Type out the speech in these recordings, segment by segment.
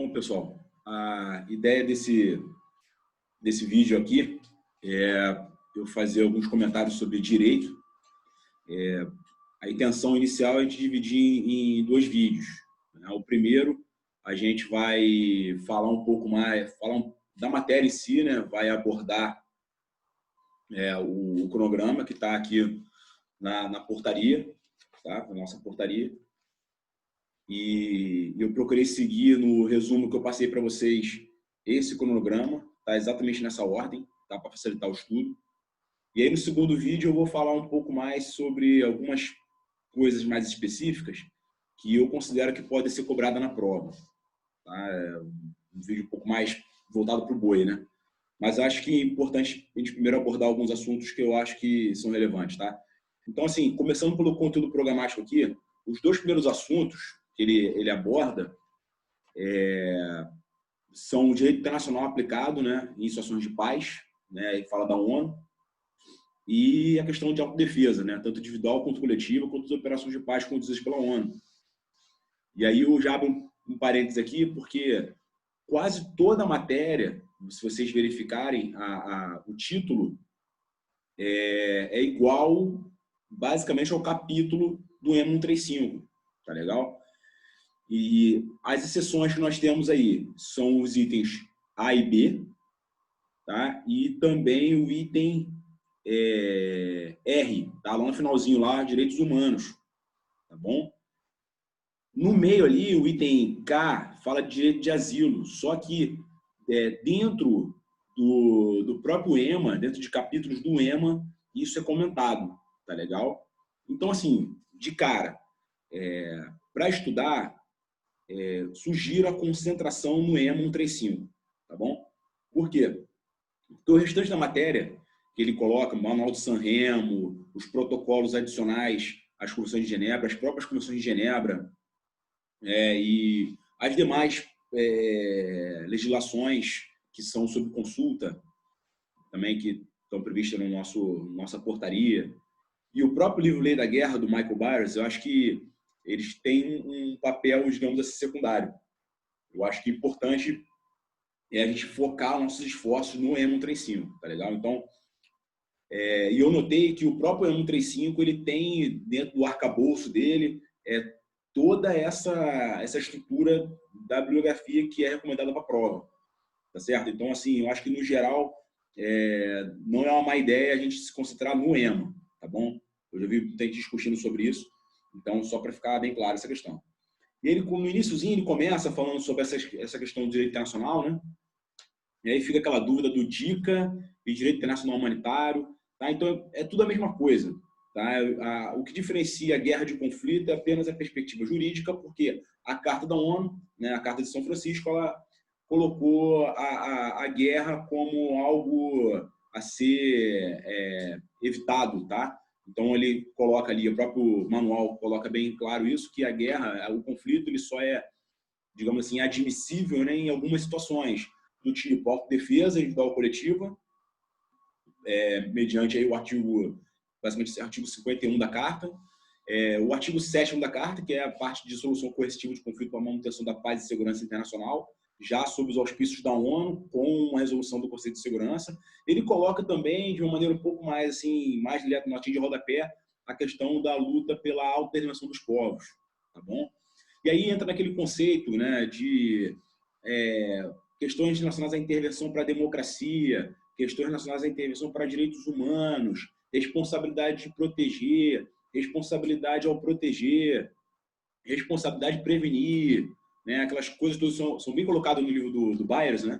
Bom, pessoal, a ideia desse vídeo aqui é eu fazer alguns comentários sobre direito. A intenção inicial é de dividir em dois vídeos. O primeiro, a gente vai falar um pouco mais, da matéria em si, né? Vai abordar o cronograma que está aqui na portaria, tá? Na nossa portaria. E eu procurei seguir no resumo que eu passei para vocês esse cronograma, tá exatamente nessa ordem, tá? Para facilitar o estudo. E aí no segundo vídeo eu vou falar um pouco mais sobre algumas coisas mais específicas que eu considero que podem ser cobradas na prova. Tá? Um vídeo um pouco mais voltado para o boi, né? Mas acho que é importante a gente primeiro abordar alguns assuntos que eu acho que são relevantes, tá? Então, assim, começando pelo conteúdo programático aqui, os dois primeiros assuntos que ele aborda são o direito internacional aplicado, né, em situações de paz, né, e fala da ONU, e a questão de autodefesa, né, tanto individual quanto coletiva, quanto as operações de paz conduzidas pela ONU. E aí eu já abro um parênteses aqui, porque quase toda a matéria, se vocês verificarem, o título é igual, basicamente, ao capítulo do EMA 135, tá legal? E as exceções que nós temos aí são os itens A e B, tá? E também o item R, tá? Lá no finalzinho, lá, direitos humanos, tá bom? No meio ali, o item K fala de direito de asilo, só que dentro do próprio EMA, dentro de capítulos do EMA, isso é comentado, tá legal? Então, assim, de cara, para estudar, sugiro a concentração no EMA 135, tá bom? Por quê? Porque o restante da matéria que ele coloca, o Manual do Sanremo, os protocolos adicionais às Convenções de Genebra, as próprias Convenções de Genebra, e as demais legislações que são sob consulta, também que estão previstas no nossa portaria, e o próprio livro-lei da guerra, do Michael Byers, eu acho que eles têm um papel, digamos assim, secundário. Eu acho que é importante a gente focar nossos esforços no EMA 135, tá legal? Então, e eu notei que o próprio EMA 135, ele tem dentro do arcabouço dele toda essa estrutura da bibliografia que é recomendada para a prova, tá certo? Então, assim, eu acho que, no geral, não é uma má ideia a gente se concentrar no EMA, tá bom? Eu já vi muita gente discutindo sobre isso, então, só para ficar bem claro essa questão. E ele, no iniciozinho, ele começa falando sobre essa questão do direito internacional, né? E aí fica aquela dúvida do DICA e direito internacional humanitário, tá? Então, é tudo a mesma coisa, tá? O que diferencia a guerra de conflito é apenas a perspectiva jurídica, porque a Carta da ONU, né, a Carta de São Francisco, ela colocou a guerra como algo a ser evitado, tá? Então, ele coloca ali, o próprio manual coloca bem claro isso, que a guerra, o conflito, ele só é, digamos assim, admissível, né, em algumas situações, do tipo autodefesa individual coletiva, mediante aí o artigo, basicamente, artigo 51 da Carta, o artigo 7º da Carta, que é a parte de solução coercitiva de conflito para a manutenção da paz e segurança internacional, já sob os auspícios da ONU, com uma resolução do Conselho de Segurança. Ele coloca também, de uma maneira um pouco mais, assim, mais direta, no artigo de rodapé, a questão da luta pela autodeterminação dos povos, tá bom? E aí entra naquele conceito, né, de questões relacionadas à intervenção para a democracia, questões relacionadas à intervenção para direitos humanos, responsabilidade de proteger, responsabilidade ao proteger, responsabilidade de prevenir, né? Aquelas coisas todas são bem colocadas no livro do Byers, né?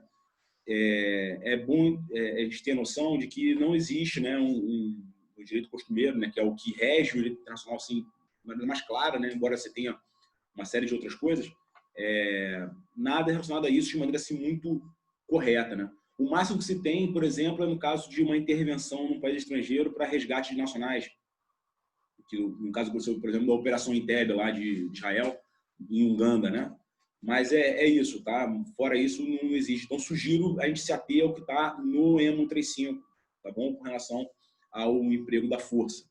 É bom a gente ter noção de que não existe, né, um direito costumeiro, né, que é o que rege o direito internacional, assim, de maneira mais clara, né, embora você tenha uma série de outras coisas, nada relacionado a isso de maneira assim, muito correta, né? O máximo que se tem, por exemplo, é no caso de uma intervenção num país estrangeiro para resgates nacionais, que no caso, por exemplo, da Operação Entebbe lá de Israel, em Uganda, né? Mas é isso, tá? Fora isso, não existe. Então, sugiro a gente se ater ao que está no EMA 135, tá bom? Com relação ao emprego da força,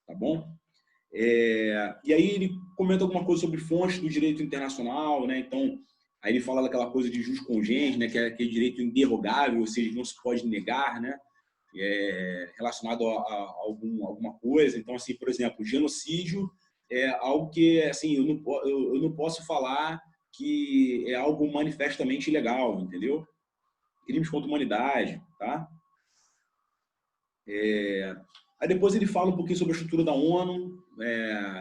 tá bom? E aí ele comenta alguma coisa sobre fontes do direito internacional, né? Então, Aí ele fala daquela coisa de jus congénere, né, que é aquele direito inderrogável, ou seja, não se pode negar, né, relacionado a alguma coisa. Então, assim, por exemplo, genocídio é algo que, assim, eu não posso falar que é algo manifestamente ilegal, entendeu? Crimes contra a humanidade, tá? Aí depois ele fala um pouquinho sobre a estrutura da ONU.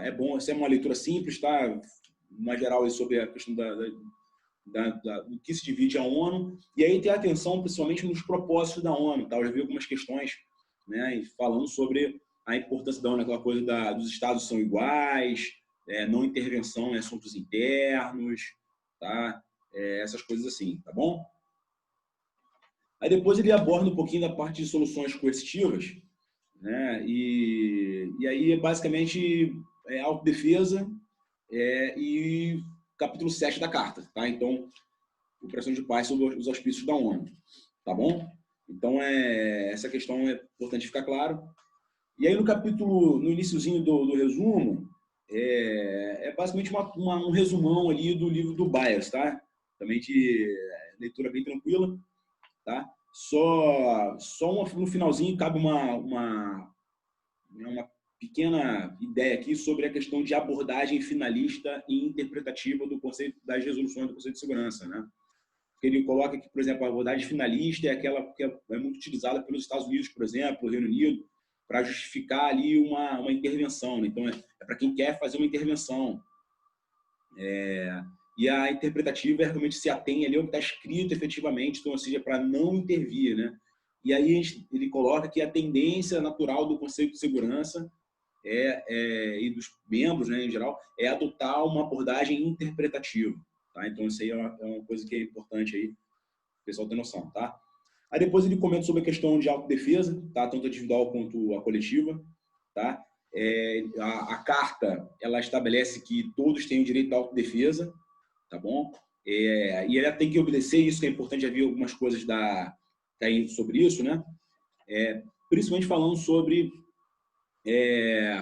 É bom, essa é uma leitura simples, tá? Uma geral sobre a questão do que se divide a ONU. E aí tem atenção principalmente nos propósitos da ONU, tá? Eu já vi algumas questões, né, falando sobre a importância da ONU, aquela coisa dos estados são iguais, não intervenção em assuntos internos, tá? Essas coisas assim, tá bom? Aí depois ele aborda um pouquinho da parte de soluções coercitivas, né? E aí, basicamente, autodefesa e capítulo 7 da carta, tá? Então, operação de paz sob os auspícios da ONU, tá bom? Então, essa questão é importante ficar claro. E aí, no iniciozinho do resumo, basicamente um resumão ali do livro do Byers, tá? Também de leitura bem tranquila, tá? Só no finalzinho cabe uma pequena ideia aqui sobre a questão de abordagem finalista e interpretativa do conceito das resoluções do Conselho de Segurança, né? Ele coloca que, por exemplo, a abordagem finalista é aquela que é muito utilizada pelos Estados Unidos, por exemplo, o Reino Unido, para justificar ali uma intervenção, né? Então, para quem quer fazer uma intervenção. E a interpretativa realmente se atém ali ao que está escrito efetivamente, então, ou seja, para não intervir, né? E aí ele coloca que a tendência natural do Conselho de Segurança e dos membros, né, em geral, é adotar uma abordagem interpretativa, tá? Então, isso aí é uma coisa que é importante aí, o pessoal ter noção, tá? Aí depois ele comenta sobre a questão de autodefesa, tá? Tanto a individual quanto a coletiva, tá? A carta, ela estabelece que todos têm o direito à autodefesa, tá bom? E ela tem que obedecer isso, que é importante, já vi algumas coisas sobre isso, né? Principalmente falando sobre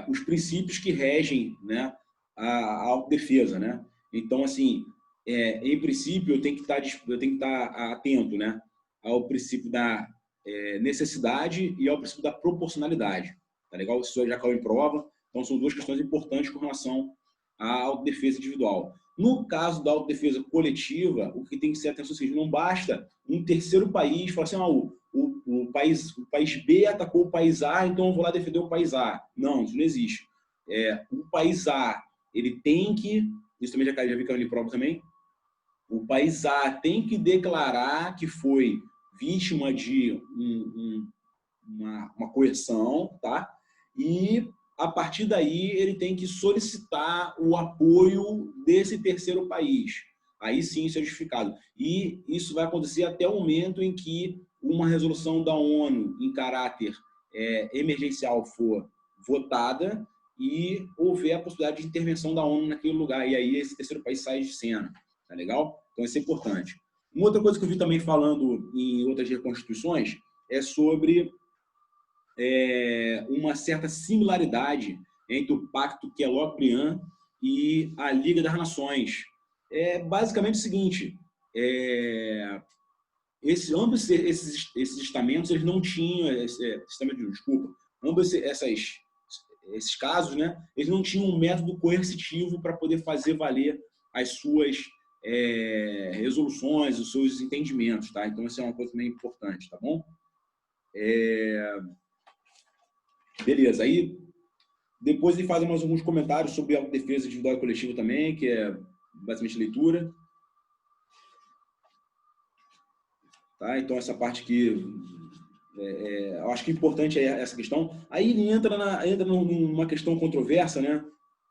os princípios que regem, né, a autodefesa, né? Então, assim, em princípio, eu tenho que estar atento, né, ao princípio da necessidade e ao princípio da proporcionalidade, tá legal? Isso já caiu em prova, então são duas questões importantes com relação à autodefesa individual. No caso da autodefesa coletiva, o que tem que ser atenção é o seguinte: não basta um terceiro país falar assim, o país B atacou o país A, então eu vou lá defender o país A. Não, isso não existe. O país A, ele tem que, isso também já vi que é prova também, o país A tem que declarar que foi vítima de uma coerção, tá? E a partir daí ele tem que solicitar o apoio desse terceiro país. Aí sim isso é justificado. E isso vai acontecer até o momento em que uma resolução da ONU em caráter emergencial for votada e houver a possibilidade de intervenção da ONU naquele lugar. E aí esse terceiro país sai de cena. Tá legal? Então isso é importante. Uma outra coisa que eu vi também falando em outras reconstituições é sobre uma certa similaridade entre o Pacto Kellogg-Briand e a Liga das Nações. Basicamente o seguinte: ambos esses estamentos eles não tinham ambos esses casos, né? Eles não tinham um método coercitivo para poder fazer valer as suas resoluções, os seus entendimentos, tá? Então isso é uma coisa também importante, tá bom? Beleza, aí depois ele faz mais alguns comentários sobre a defesa individual e coletiva também, que é basicamente leitura. Tá? Então essa parte aqui, eu acho que é importante essa questão. Aí ele entra numa questão controversa, né?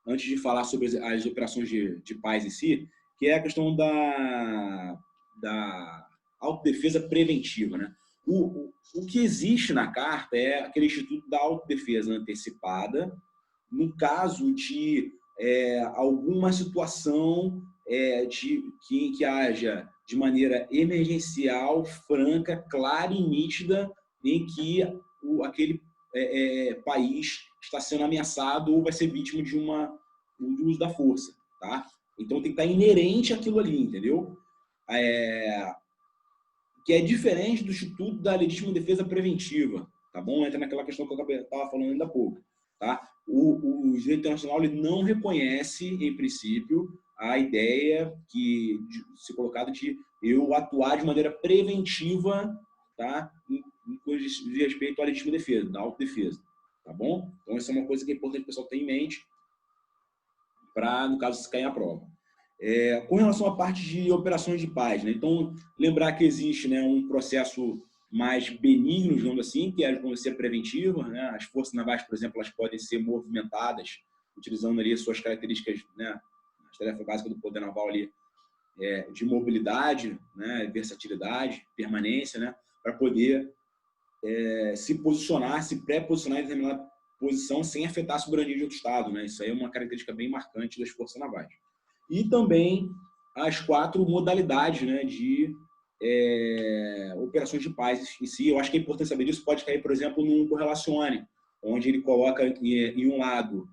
Antes de falar sobre as operações de paz em si, que é a questão da autodefesa preventiva, né? O que existe na carta é aquele instituto da autodefesa antecipada, no caso de alguma situação que haja de maneira emergencial, franca, clara e nítida, em que aquele país está sendo ameaçado ou vai ser vítima de uso da força, tá? Então tem que estar inerente àquilo ali, entendeu? que é diferente do Instituto da Legítima Defesa Preventiva, tá bom? Entra naquela questão que eu estava falando ainda há pouco, tá? O direito internacional ele não reconhece, em princípio, a ideia que se colocado de eu atuar de maneira preventiva, tá? Em coisas de respeito à legítima defesa, da autodefesa, tá bom? Então, essa é uma coisa que é importante o pessoal ter em mente para, no caso, se cair a prova. Com relação à parte de operações de paz, né? Então, lembrar que existe, né, um processo mais benigno, digamos assim, que é a ser preventiva, né? As forças navais, por exemplo, elas podem ser movimentadas utilizando ali suas características, né, as tarefas básicas do poder naval ali, de mobilidade, né, versatilidade, permanência, né, para poder se posicionar, se pré-posicionar em determinada posição sem afetar a soberania de outro Estado, né? Isso aí é uma característica bem marcante das forças navais. E também as 4 modalidades, né, de operações de paz em si. Eu acho que é importante saber disso. Pode cair, por exemplo, num correlacione, onde ele coloca em um lado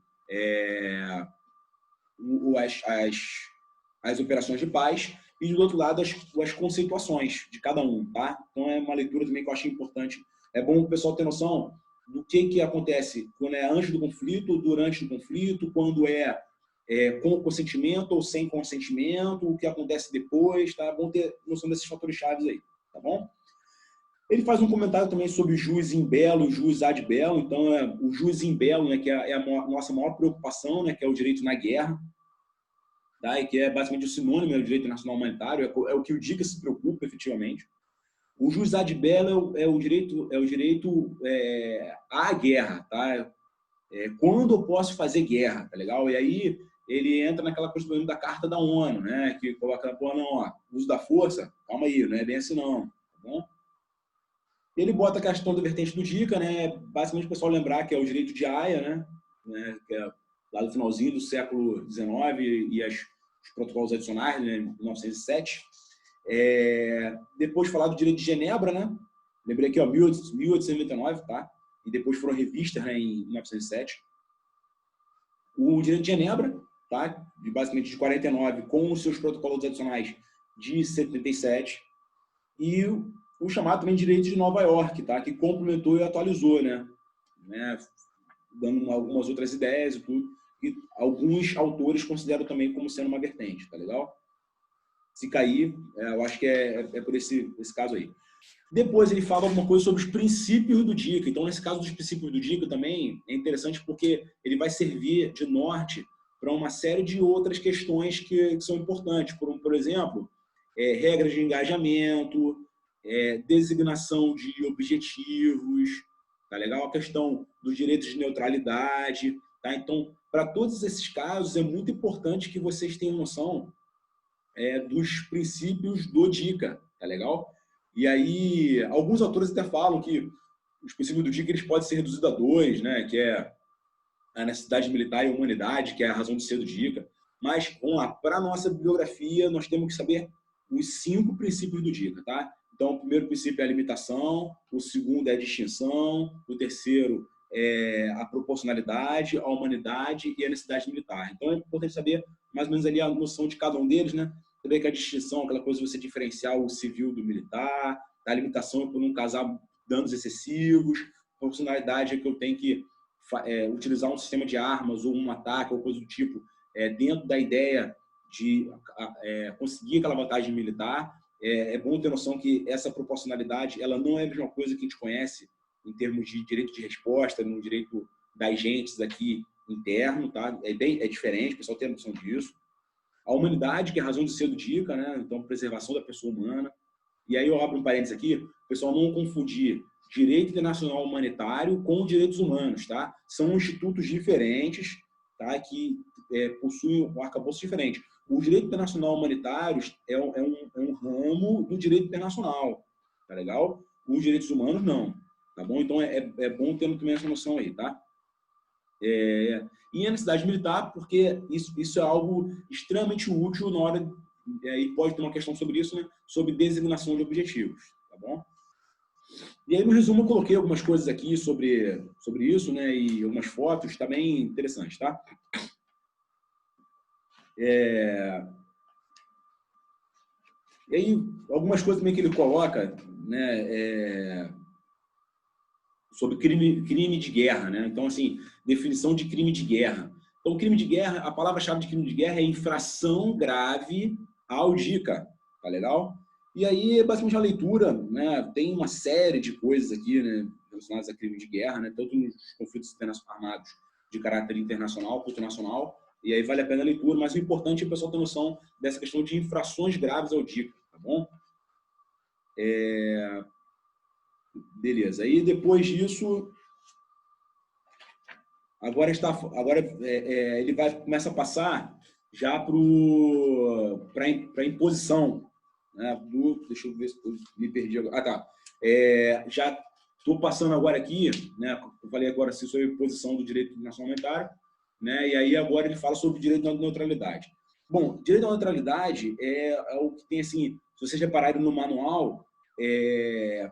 as operações de paz e, do outro lado, as conceituações de cada um, tá? Então, é uma leitura também que eu acho importante. É bom o pessoal ter noção do que acontece quando é antes do conflito, durante o conflito, quando com consentimento ou sem consentimento, o que acontece depois, tá? É bom ter noção desses fatores chaves aí, tá bom? Ele faz um comentário também sobre o jus in bello e o jus ad bello. Então, o jus in bello, né, que é a nossa maior preocupação, né, que é o direito na guerra, tá? E que é basicamente o sinônimo do direito internacional humanitário, é o que o DICA se preocupa efetivamente. O jus ad bello é o direito à guerra, tá? Quando eu posso fazer guerra, tá legal? E aí ele entra naquela coisa da Carta da ONU, né? Que coloca, pô, não, ó, uso da força, calma aí, não é bem assim não, tá bom? Ele bota a questão da vertente do DICA, né? Basicamente o pessoal lembrar que é o direito de Haia, né? Que é lá do finalzinho do século XIX e os protocolos adicionais, né? 1907. Depois falar do direito de Genebra, né? Lembrei aqui, ó, 1899, tá? E depois foram revistas, né, em 1907. O direito de Genebra, tá? Basicamente de 49, com os seus protocolos adicionais de 77. E o chamado também direito de Nova York, tá? Que complementou e atualizou, né? Dando algumas outras ideias e tudo, que alguns autores consideram também como sendo uma vertente, tá legal? Se cair, eu acho que é por esse caso aí. Depois ele fala alguma coisa sobre os princípios do DICA. Então, nesse caso dos princípios do DICA também é interessante porque ele vai servir de norte para uma série de outras questões que são importantes. Por exemplo, regras de engajamento, designação de objetivos, tá legal? A questão dos direitos de neutralidade, tá? Então, para todos esses casos, é muito importante que vocês tenham noção dos princípios do DICA, tá legal? E aí, alguns autores até falam que os princípios do DICA eles podem ser reduzidos a 2, né? Que é a necessidade militar e a humanidade, que é a razão de ser do DICA. Mas, vamos lá, para a nossa bibliografia, nós temos que saber os 5 princípios do DICA, tá? Então, o primeiro princípio é a limitação, o segundo é a distinção, o terceiro é a proporcionalidade, a humanidade e a necessidade militar. Então, é importante saber mais ou menos ali a noção de cada um deles, né? Saber que a distinção, aquela coisa de você diferenciar o civil do militar, a limitação é por não causar danos excessivos, a proporcionalidade é que eu tenho que utilizar um sistema de armas ou um ataque ou coisa do tipo dentro da ideia de conseguir aquela vantagem militar. É bom ter noção que essa proporcionalidade ela não é a mesma coisa que a gente conhece em termos de direito de resposta, no direito das agentes aqui interno, tá? É diferente, o pessoal tem noção disso. A humanidade, que é a razão de ser do DICA, né? Então, preservação da pessoa humana. E aí eu abro um parênteses aqui, o pessoal não confundir direito internacional humanitário com direitos humanos, tá? São institutos diferentes, tá? Que possuem um arcabouço diferente. O direito internacional humanitário é um ramo do direito internacional, tá legal? Os direitos humanos, não, tá bom? Então, é bom ter também essa noção aí, tá? E a necessidade militar, porque isso é algo extremamente útil na hora, e pode ter uma questão sobre isso, né? Sobre designação de objetivos, tá bom? E aí, no resumo, eu coloquei algumas coisas aqui sobre isso, né? E algumas fotos, tá bem interessante, tá? E aí, algumas coisas também que ele coloca, né, sobre crime de guerra, né? Então, assim, definição de crime de guerra. Então, crime de guerra, a palavra-chave de crime de guerra é infração grave ao DICA, tá legal? E aí, basicamente, a leitura, né, tem uma série de coisas aqui, né, relacionadas a crime de guerra, né, tanto nos conflitos armados de caráter internacional quanto nacional, e aí vale a pena a leitura, mas o importante é o pessoal ter noção dessa questão de infrações graves ao DICA, tá bom? Beleza. Aí, depois disso, agora ele começa a passar já para a imposição, né? Deixa eu ver se eu me perdi agora. Ah, tá. Já estou passando agora aqui, né? Eu falei agora assim, sobre a imposição do direito internacional humanitário, né? E aí agora ele fala sobre o direito à neutralidade. Bom, direito à neutralidade é o que tem assim, se vocês repararem no manual,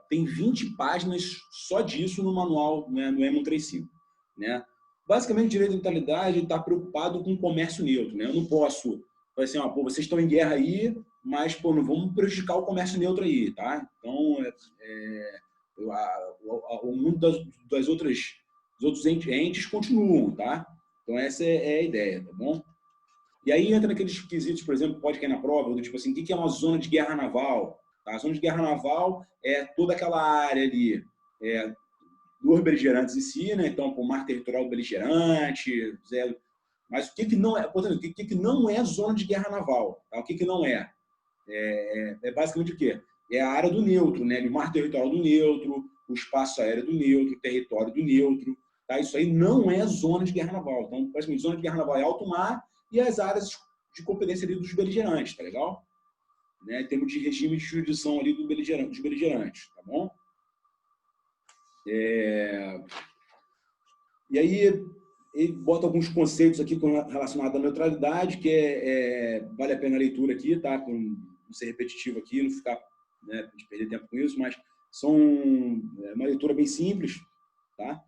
tem 20 páginas só disso no manual, né, no EMO 35, né? Basicamente, o direito à neutralidade está preocupado com o comércio neutro, né? Eu não posso falar assim, pô, vocês estão em guerra aí, mas pô, não vamos prejudicar o comércio neutro aí, tá? Então, o mundo dos outros entes continuam, tá? Então, essa é a ideia, tá bom? E aí entra naqueles quesitos, por exemplo, pode cair na prova, do tipo assim, o que é uma zona de guerra naval? Tá? A zona de guerra naval é toda aquela área ali, dos beligerantes em si, né? Então, o mar territorial do beligerante, zero. Mas o que não é, portanto, o que não é zona de guerra naval? Tá? O que não é? Basicamente o quê? É a área do neutro, né? O mar territorial do neutro, o espaço aéreo do neutro, o território do neutro. Tá? Isso aí não é zona de guerra naval. Então, basicamente, zona de guerra naval é alto mar e as áreas de competência ali dos beligerantes, tá legal? Né? Temos de regime de jurisdição ali dos beligerantes, tá bom? E aí ele bota alguns conceitos aqui relacionados à neutralidade, que vale a pena a leitura aqui, tá? Para não ser repetitivo aqui, não ficar, né, de perder tempo com isso, mas são uma leitura bem simples, tá?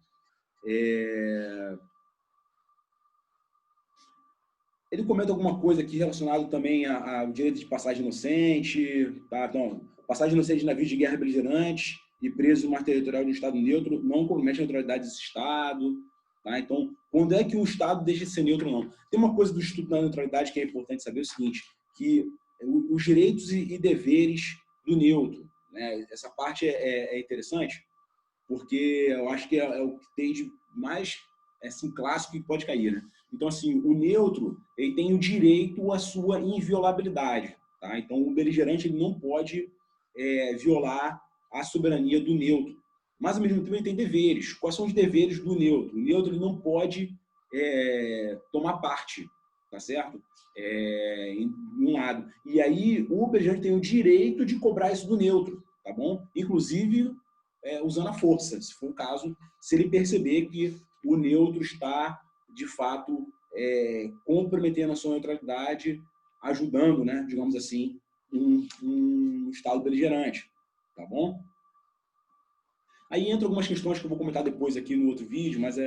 Ele comenta alguma coisa aqui relacionada também ao direito de passagem inocente, tá? Então, passagem inocente de navios de guerra beligerantes e preso no mar territorial de um Estado neutro não compromete a neutralidade desse Estado. Tá? Então, quando é que o Estado deixa de ser neutro ou não? Tem uma coisa do Estudo da Neutralidade que é importante saber, é o seguinte, que os direitos e deveres do neutro, né? Essa parte é interessante, porque eu acho que é o que tem de mais assim, clássico que pode cair, né? Então, assim, o neutro ele tem o direito à sua inviolabilidade. Tá? Então, o beligerante ele não pode violar a soberania do neutro. Mas, ao mesmo tempo, ele tem deveres. Quais são os deveres do neutro? O neutro ele não pode tomar parte, tá certo? Em um lado. E aí, o beligerante tem o direito de cobrar isso do neutro, tá bom? Inclusive, usando a força, se for o caso, se ele perceber que o neutro está, de fato, comprometendo a sua neutralidade, ajudando, né, digamos assim, um Estado beligerante, tá bom? Aí entra algumas questões que eu vou comentar depois aqui no outro vídeo, mas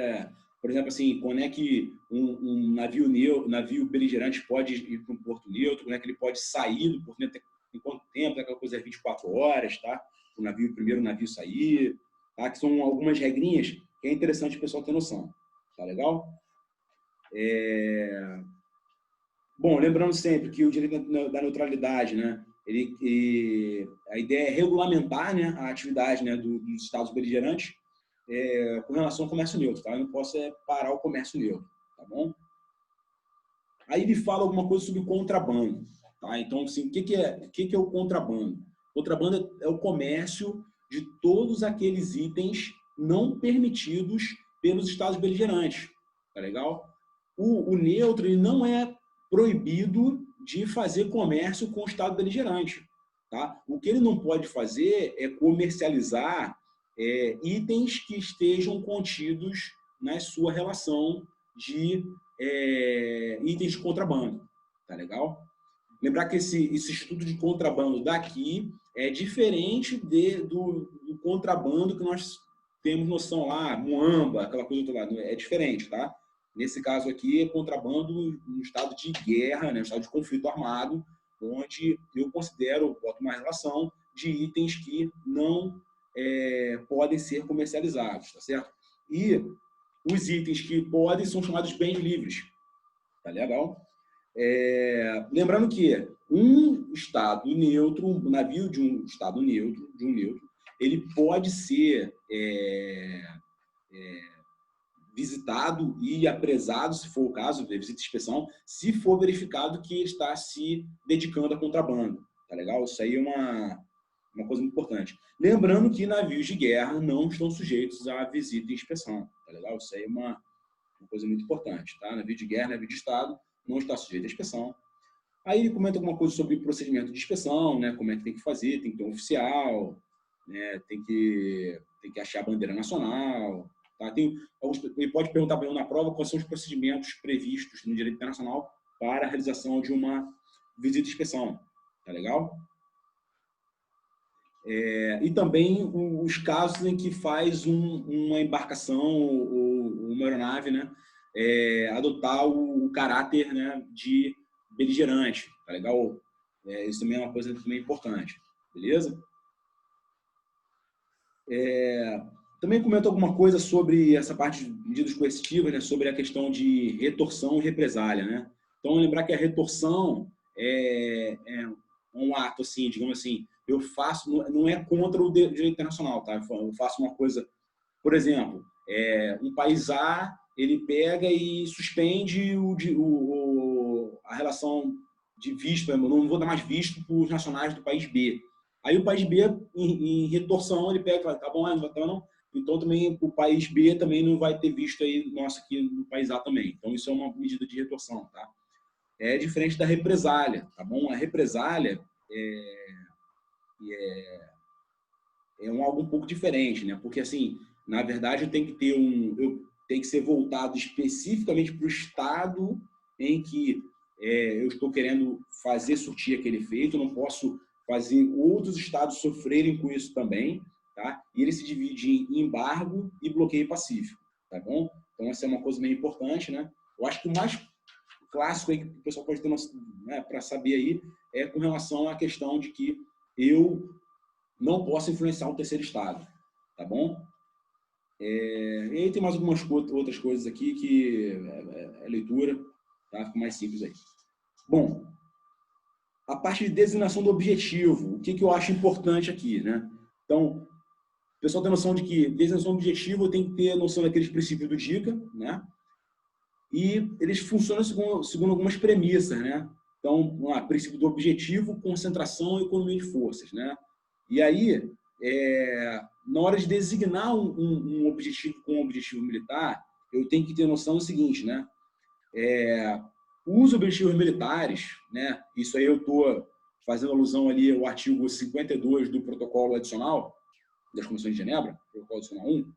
por exemplo, assim, quando é que um navio beligerante pode ir para um porto neutro, quando é que ele pode sair do porto neutro, em quanto tempo, aquela coisa é 24 horas, tá? O primeiro navio sair, tá? Que são algumas regrinhas que é interessante o pessoal ter noção, tá legal? Bom, lembrando sempre que o direito da neutralidade, né? A ideia é regulamentar, né, a atividade, né, dos Estados beligerantes com relação ao comércio neutro, tá? Eu não posso parar o comércio neutro, tá bom? Aí ele fala alguma coisa sobre contrabando, tá? Então, assim, o que é o contrabando? O contrabando é o comércio de todos aqueles itens não permitidos pelos Estados beligerantes, tá legal? O neutro ele não é proibido de fazer comércio com o Estado beligerante, tá? O que ele não pode fazer é comercializar itens que estejam contidos na sua relação de itens de contrabando, tá legal? Lembrar que esse estudo de contrabando daqui é diferente do contrabando que nós temos noção lá, muamba, aquela coisa do lado, é diferente, tá? Nesse caso aqui, é contrabando no estado de guerra, né, no estado de conflito armado, onde eu considero, boto uma relação de itens que não podem ser comercializados, tá certo? E os itens que podem são chamados bens livres, tá legal? Lembrando que um estado neutro, um navio de um estado neutro, ele pode ser visitado e apresado, se for o caso, visita e inspeção, se for verificado que ele está se dedicando a contrabando, tá legal? Isso aí é uma coisa muito importante. Lembrando que navios de guerra não estão sujeitos à visita e inspeção, tá legal? Isso aí é uma coisa muito importante, tá? Navio de guerra, navio de Estado, não está sujeito à inspeção. Aí ele comenta alguma coisa sobre o procedimento de inspeção, né? Como é que tem que fazer, tem que ter um oficial, né? Tem que achar a bandeira nacional, tá? Ele pode perguntar para eu na prova quais são os procedimentos previstos no direito internacional para a realização de uma visita e inspeção, tá legal? E também os casos em que faz uma embarcação ou uma aeronave, né, adotar o caráter, né, de beligerante, tá legal? Isso também é uma coisa também importante, beleza? Também comento alguma coisa sobre essa parte de medidas coercitivas, né, sobre a questão de retorção e represália, né? Então, lembrar que a retorção é um ato, assim, digamos assim, eu faço, não é contra o direito internacional, tá? Eu faço uma coisa, por exemplo, um país A, ele pega e suspende a relação de visto, não vou dar mais visto para os nacionais do país B. Aí o país B, em retorção, ele pega e fala, tá bom, não vai ter não. Então também o país B também não vai ter visto aí nosso aqui no país A também. Então isso é uma medida de retorção, tá? É diferente da represália, tá bom? A represália é algo um pouco diferente, né? Porque assim, na verdade, eu tenho que ser voltado especificamente para o estado em que eu estou querendo fazer surtir aquele efeito. Eu não posso fazer outros estados sofrerem com isso também, tá? E ele se divide em embargo e bloqueio pacífico, tá bom? Então essa é uma coisa meio importante, né? Eu acho que o mais clássico aí que o pessoal pode ter, né, para saber aí é com relação à questão de que eu não posso influenciar um terceiro estado, tá bom? E aí tem mais algumas outras coisas aqui que é leitura, tá? Fica mais simples aí. Bom, a parte de designação do objetivo, o que eu acho importante aqui, né? Então, o pessoal tem noção de que designação do objetivo tem que ter noção daqueles princípios do DICA, né? E eles funcionam segundo algumas premissas, né? Então, princípio do objetivo, concentração e economia de forças, né? E aí, na hora de designar um objetivo com um objetivo militar, eu tenho que ter noção do seguinte, né? Os objetivos militares, né? Isso aí eu estou fazendo alusão ali ao artigo 52 do protocolo adicional das Convenções de Genebra, protocolo adicional 1,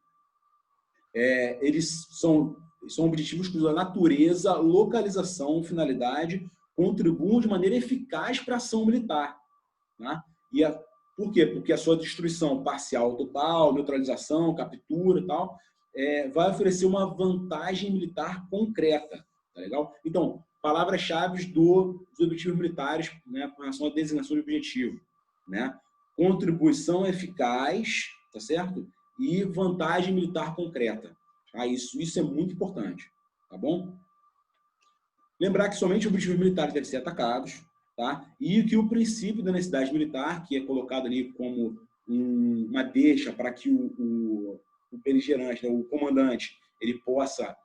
eles são objetivos cuja natureza, localização, finalidade contribuam de maneira eficaz para a ação militar, né? Por quê? Porque a sua destruição parcial ou total, neutralização, captura e tal, vai oferecer uma vantagem militar concreta, tá legal? Então, palavras-chave dos objetivos militares, né, com relação à designação de objetivo, né? Contribuição eficaz, tá certo? E vantagem militar concreta. Tá? Isso é muito importante, tá bom? Lembrar que somente objetivos militares devem ser atacados, tá? E que o princípio da necessidade militar, que é colocado ali como uma deixa para que o beligerante, né, o comandante, ele possa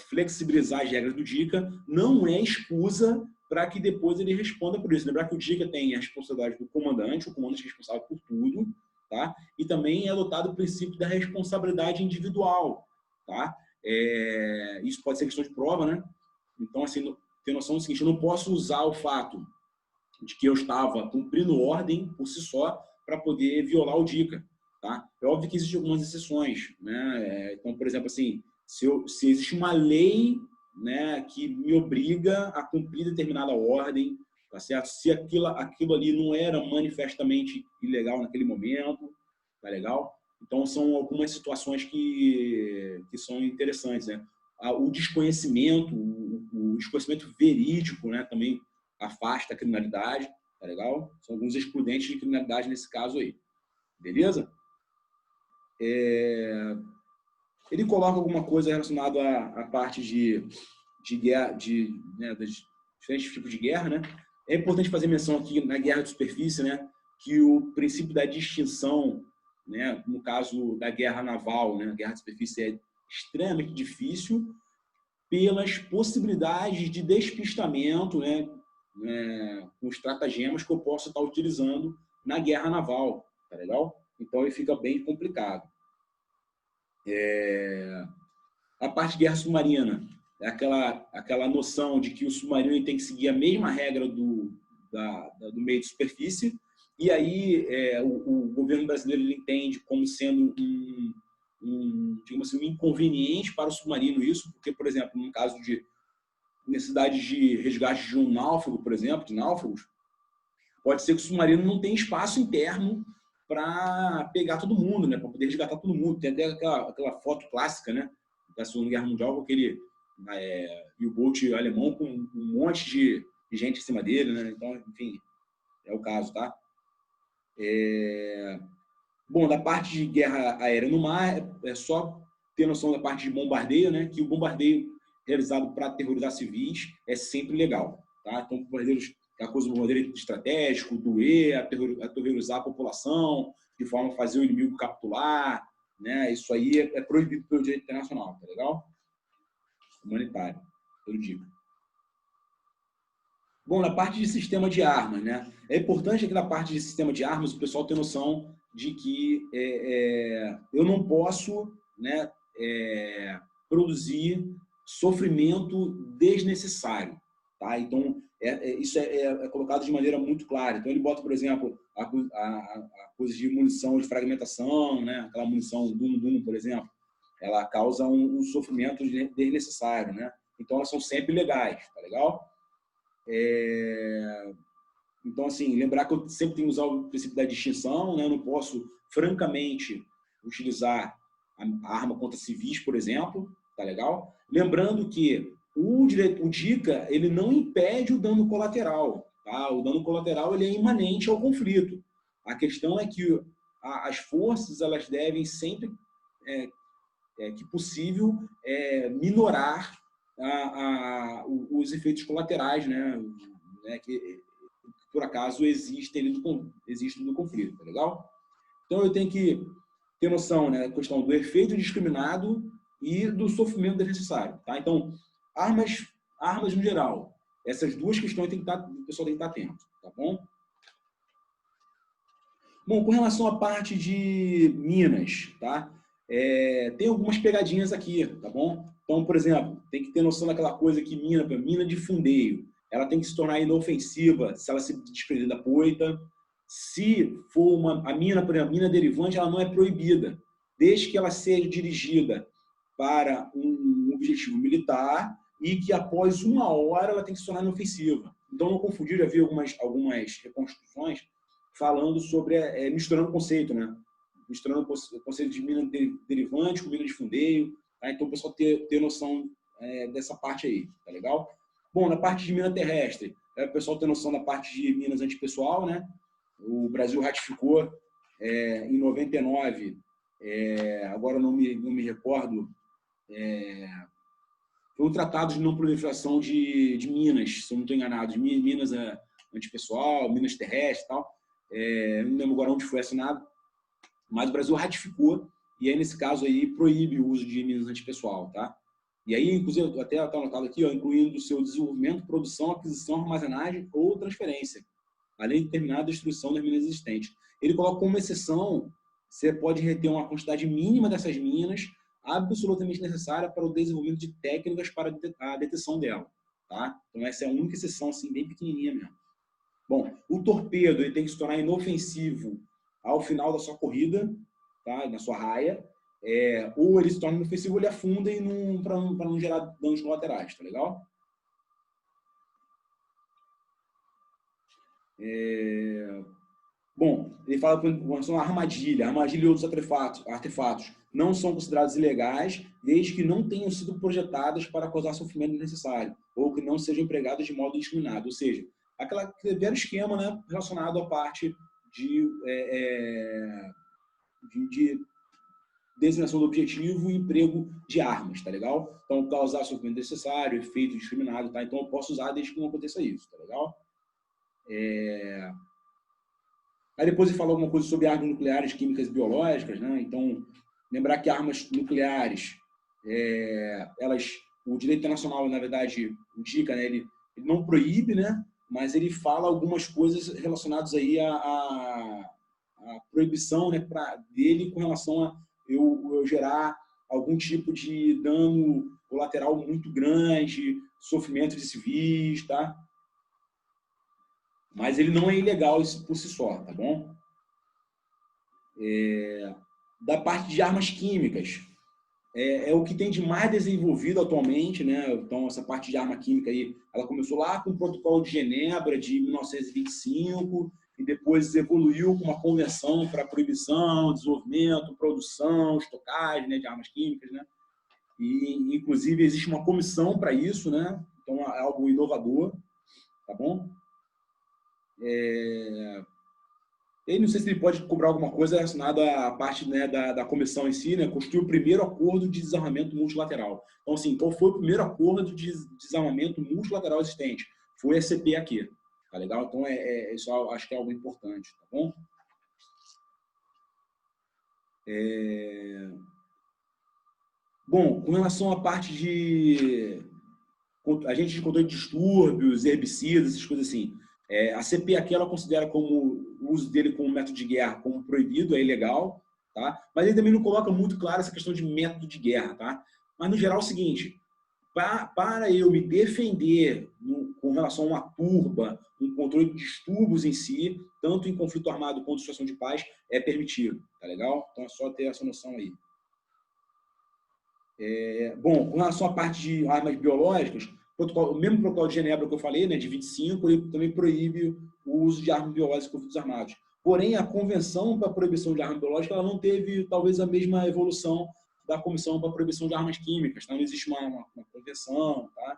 flexibilizar as regras do DICA, não é escusa para que depois ele responda por isso. Lembrar que o DICA tem a responsabilidade do comandante, o comandante é responsável por tudo, tá? E também é adotado o princípio da responsabilidade individual, tá? Isso pode ser questão de prova, né? Então, assim, ter noção do seguinte, eu não posso usar o fato de que eu estava cumprindo ordem por si só para poder violar o DICA, tá? É óbvio que existem algumas exceções, né? Então, por exemplo, assim, se existe uma lei, né, que me obriga a cumprir determinada ordem, tá certo? Se aquilo ali não era manifestamente ilegal naquele momento, tá legal? Então, são algumas situações que são interessantes, né? O desconhecimento, o desconhecimento verídico, né, também afasta a criminalidade, tá legal? São alguns excludentes de criminalidade nesse caso aí, beleza? Ele coloca alguma coisa relacionada à parte de guerra, né, dos diferentes tipos de guerra, né? É importante fazer menção aqui na guerra de superfície, né, que o princípio da distinção, né, no caso da guerra naval, né, a guerra de superfície é extremamente difícil pelas possibilidades de despistamento, né, com estratagemas que eu posso estar utilizando na guerra naval, tá legal? Então ele fica bem complicado. A parte de guerra submarina é aquela noção de que o submarino tem que seguir a mesma regra do meio de superfície, e aí o governo brasileiro ele entende como sendo digamos assim, um inconveniente para o submarino isso, porque, por exemplo, no caso de necessidade de resgate de um náufrago, por exemplo, de náufragos, pode ser que o submarino não tenha espaço interno para pegar todo mundo, né, para poder resgatar todo mundo. Tem até aquela foto clássica, né, da Segunda Guerra Mundial, com aquele U-boat alemão com um monte de gente em cima dele, né? Então, enfim, é o caso, tá? Bom, da parte de guerra aérea no mar, é só ter noção da parte de bombardeio, né? Que o bombardeio realizado para aterrorizar civis é sempre legal, tá? Então, bombardeiros, a coisa do bombardeio estratégico, doer, aterrorizar a população, de forma a fazer o inimigo capitular, né? Isso aí é proibido pelo direito internacional, tá legal? Humanitário, eu digo. Bom, na parte de sistema de armas, né? É importante aqui na parte de sistema de armas o pessoal ter noção de que eu não posso, né, produzir sofrimento desnecessário, tá? Então, isso é colocado de maneira muito clara. Então, ele bota, por exemplo, a coisa de munição de fragmentação, né? Aquela munição Dum-Dum, por exemplo, ela causa um sofrimento desnecessário, né? Então, elas são sempre legais, tá legal? Então, assim, lembrar que eu sempre tenho que usar o princípio da distinção, né? Eu não posso, francamente, utilizar a arma contra civis, por exemplo, tá legal? Lembrando que o DICA, ele não impede o dano colateral, tá? O dano colateral, ele é imanente ao conflito. A questão é que as forças, elas devem sempre, que possível, minorar os efeitos colaterais, né? Que por acaso existem no conflito, tá legal? Então eu tenho que ter noção, né, da questão do efeito discriminado e do sofrimento desnecessário, tá? Então, armas no geral, essas duas questões o pessoal tem que estar atento, tá bom? Bom, com relação à parte de minas, tá? Tem algumas pegadinhas aqui, tá bom? Então, por exemplo, tem que ter noção daquela coisa que mina de fundeio, ela tem que se tornar inofensiva se ela se desprender da poita. Se for a mina, por exemplo, mina derivante, ela não é proibida, desde que ela seja dirigida para um objetivo militar e que após 1 hora ela tem que se tornar inofensiva. Então, não confundir, já vi algumas reconstruções falando sobre, misturando o conceito, né? Misturando o conceito de mina derivante com mina de fundeio. Tá? Então, o pessoal ter noção dessa parte aí, tá legal? Bom, na parte de mina terrestre, o pessoal ter noção da parte de minas antipessoal, né? O Brasil ratificou em 99, agora não me recordo, foi um tratado de não proliferação de minas, se eu não estou enganado, de minas antipessoal, minas terrestres e tal. Não lembro agora onde foi assinado, mas o Brasil ratificou e aí, nesse caso aí, proíbe o uso de minas antipessoal, tá? E aí, inclusive, até está anotado aqui, ó, incluindo o seu desenvolvimento, produção, aquisição, armazenagem ou transferência, além de determinar a destruição das minas existentes. Ele coloca como exceção, você pode reter uma quantidade mínima dessas minas, absolutamente necessária para o desenvolvimento de técnicas para a detecção dela, tá? Então, essa é a única exceção, assim, bem pequenininha mesmo. Bom, o torpedo ele tem que se tornar inofensivo ao final da sua corrida, tá? Na sua raia, ou ele se torna inofensivo ou ele afunda para não gerar danos colaterais, tá legal? Bom, ele fala com relação à armadilha. Armadilha e outros artefatos não são considerados ilegais desde que não tenham sido projetadas para causar sofrimento desnecessário ou que não sejam empregadas de modo indiscriminado. Ou seja, aquele velho esquema, né, relacionado à parte de designação do objetivo e emprego de armas, tá legal? Então, causar sofrimento necessário, efeito discriminado, tá? Então, eu posso usar desde que não aconteça isso, tá legal? Aí depois ele fala alguma coisa sobre armas nucleares, químicas e biológicas, né? Então, lembrar que armas nucleares, o direito internacional, na verdade, indica, né? Ele não proíbe, né? Mas ele fala algumas coisas relacionadas aí à proibição, né, dele com relação a eu gerar algum tipo de dano colateral muito grande, sofrimento de civis, tá? Mas ele não é ilegal isso por si só, tá bom? Da parte de armas químicas, é o que tem de mais desenvolvido atualmente, né? Então, essa parte de arma química aí, ela começou lá com o Protocolo de Genebra de 1925 e depois evoluiu com uma convenção para proibição, desenvolvimento, produção, estocagem, né, de armas químicas, né? E, inclusive, existe uma comissão para isso, né? Então, é algo inovador, tá bom? Ele não sei se ele pode cobrar alguma coisa relacionada à parte, né, da comissão em si, né, constituiu o primeiro acordo de desarmamento multilateral. Então, assim, qual foi o primeiro acordo de desarmamento multilateral existente? Foi a CPAQ, tá legal? Então, isso acho que é algo importante, tá bom? Bom, com relação à parte de agentes de controle de distúrbios, herbicidas, essas coisas assim, a CPAQ ela considera como o uso dele como método de guerra como proibido, é ilegal, tá? Mas ele também não coloca muito claro essa questão de método de guerra, tá? Mas no geral é o seguinte, para eu me defender com relação a uma turba, um controle de distúrbios em si, tanto em conflito armado quanto em situação de paz, é permitido, tá legal? Então é só ter essa noção aí. Bom, com relação à parte de armas biológicas, o mesmo protocolo de Genebra que eu falei, né, de 25, ele também proíbe o uso de armas biológicas em conflitos armados. Porém, a Convenção para a Proibição de Armas Biológicas ela não teve, talvez, a mesma evolução da Comissão para a Proibição de Armas Químicas. Então, não existe uma convenção, tá?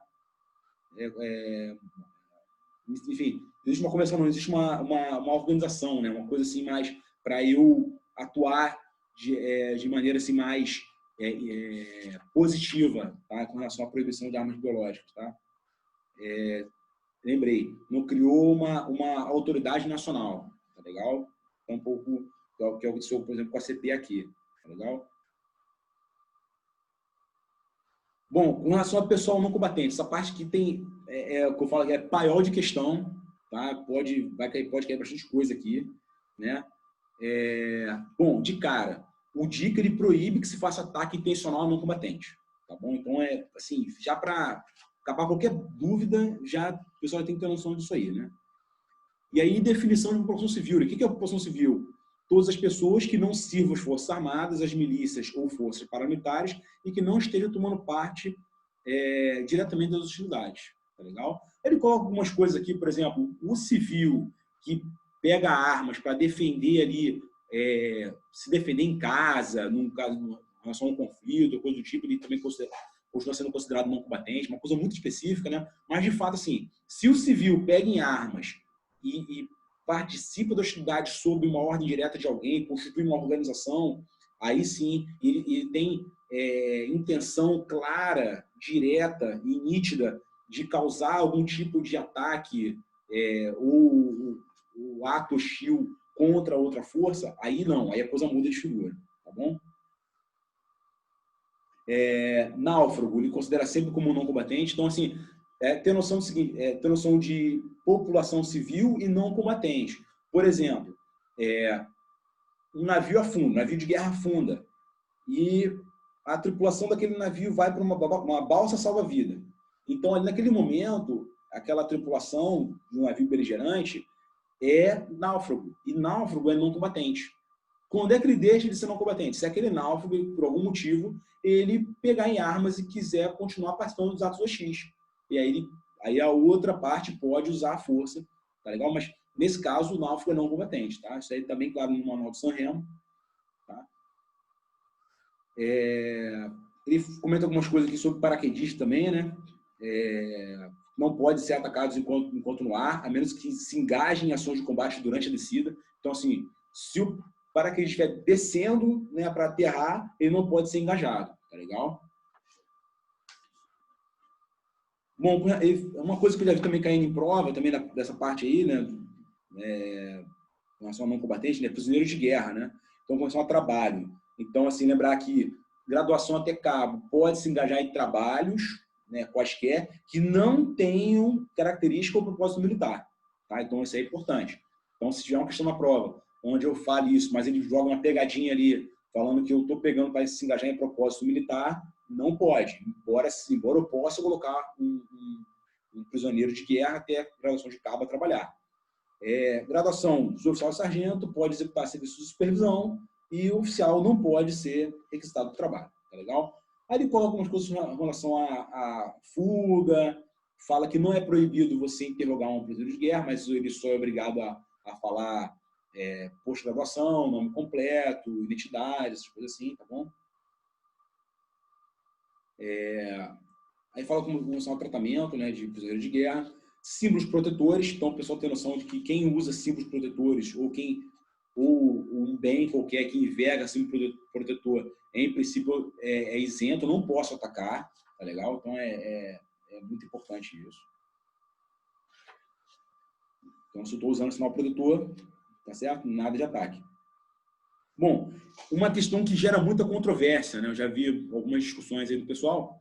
Enfim, existe uma convenção, não existe uma organização, né? Uma coisa assim mais para eu atuar de maneira assim mais positiva, tá? Com relação à proibição de armas biológicas, tá? Lembrei, não criou uma autoridade nacional, tá legal? Então, um pouco que é o que aconteceu, por exemplo, com a CP aqui, tá legal? Bom, com relação ao pessoal não combatente, essa parte que tem, o que eu falo, é paiol de questão, tá? Pode cair bastante coisa aqui, né? Bom, de cara, o DICA ele proíbe que se faça ataque intencional a não combatente, tá bom? Então, assim, já para acabar qualquer dúvida, já o pessoal tem que ter noção disso aí, né? E aí, definição de população civil. O que é a população civil? Todas as pessoas que não sirvam as forças armadas, as milícias ou forças paramilitares e que não estejam tomando parte diretamente das hostilidades, tá legal? Ele coloca algumas coisas aqui, por exemplo, o civil que pega armas para defender ali, se defender em casa, num caso, em relação a um conflito, coisa do tipo, ele também continua sendo considerado não combatente, uma coisa muito específica, né? Mas, de fato, assim, se o civil pega em armas e participa da hostilidade sob uma ordem direta de alguém, constitui uma organização, aí sim, ele tem intenção clara, direta e nítida de causar algum tipo de ataque ou ato hostil contra outra força, aí não, aí a coisa muda de figura, tá bom? Náufrago, ele considera sempre como não combatente, então assim, ter noção do seguinte, ter noção de população civil e não combatente. Por exemplo, um navio afunda, um navio de guerra afunda, e a tripulação daquele navio vai para uma balsa salva-vida. Então, ali naquele momento, aquela tripulação de um navio beligerante é náufrago, e náufrago é não combatente. Quando é que ele deixa de ser não combatente? Se aquele náufrago, por algum motivo, ele pegar em armas e quiser continuar participando dos atos hostis. E aí a outra parte pode usar a força, tá legal? Mas, nesse caso, o náufrago é não combatente, tá? Isso aí está bem claro no Manual do Sanremo, tá? Ele comenta algumas coisas aqui sobre paraquedistas também, né? não podem ser atacados enquanto no ar, a menos que se engajem em ações de combate durante a descida. Então, assim, se o paraquedista estiver descendo, né, para aterrar, ele não pode ser engajado, tá legal? Bom, uma coisa que eu já vi também caindo em prova, também dessa parte aí, né, em relação a não combatente, né, prisioneiros de guerra, né? Então, com relação a trabalho. Então, assim, lembrar que graduação até cabo pode se engajar em trabalhos, né, quaisquer, que não tenham característica ou propósito militar. Tá? Então, isso é importante. Então, se tiver uma questão na prova, onde eu falo isso, mas ele joga uma pegadinha ali, falando que eu estou pegando para se engajar em propósito militar, não pode. Embora eu possa colocar um prisioneiro de guerra até a graduação de cabo a trabalhar. Graduação de oficial e sargento pode executar serviço de supervisão e o oficial não pode ser requisitado do trabalho. Tá legal? Aí ele coloca algumas coisas em relação à fuga, fala que não é proibido você interrogar um prisioneiro de guerra, mas ele só é obrigado a falar posto de graduação, nome completo, identidade, essas coisas assim, tá bom? Aí fala com relação ao tratamento, né, de prisioneiro de guerra, símbolos protetores. Então o pessoal tem noção de que quem usa símbolos protetores ou um bem qualquer que enverga símbolo protetor, em princípio é isento, eu não posso atacar, tá legal? Então é muito importante isso. Então se eu estou usando sinal protetor, tá certo? Nada de ataque. Bom, uma questão que gera muita controvérsia, né? Eu já vi algumas discussões aí do pessoal,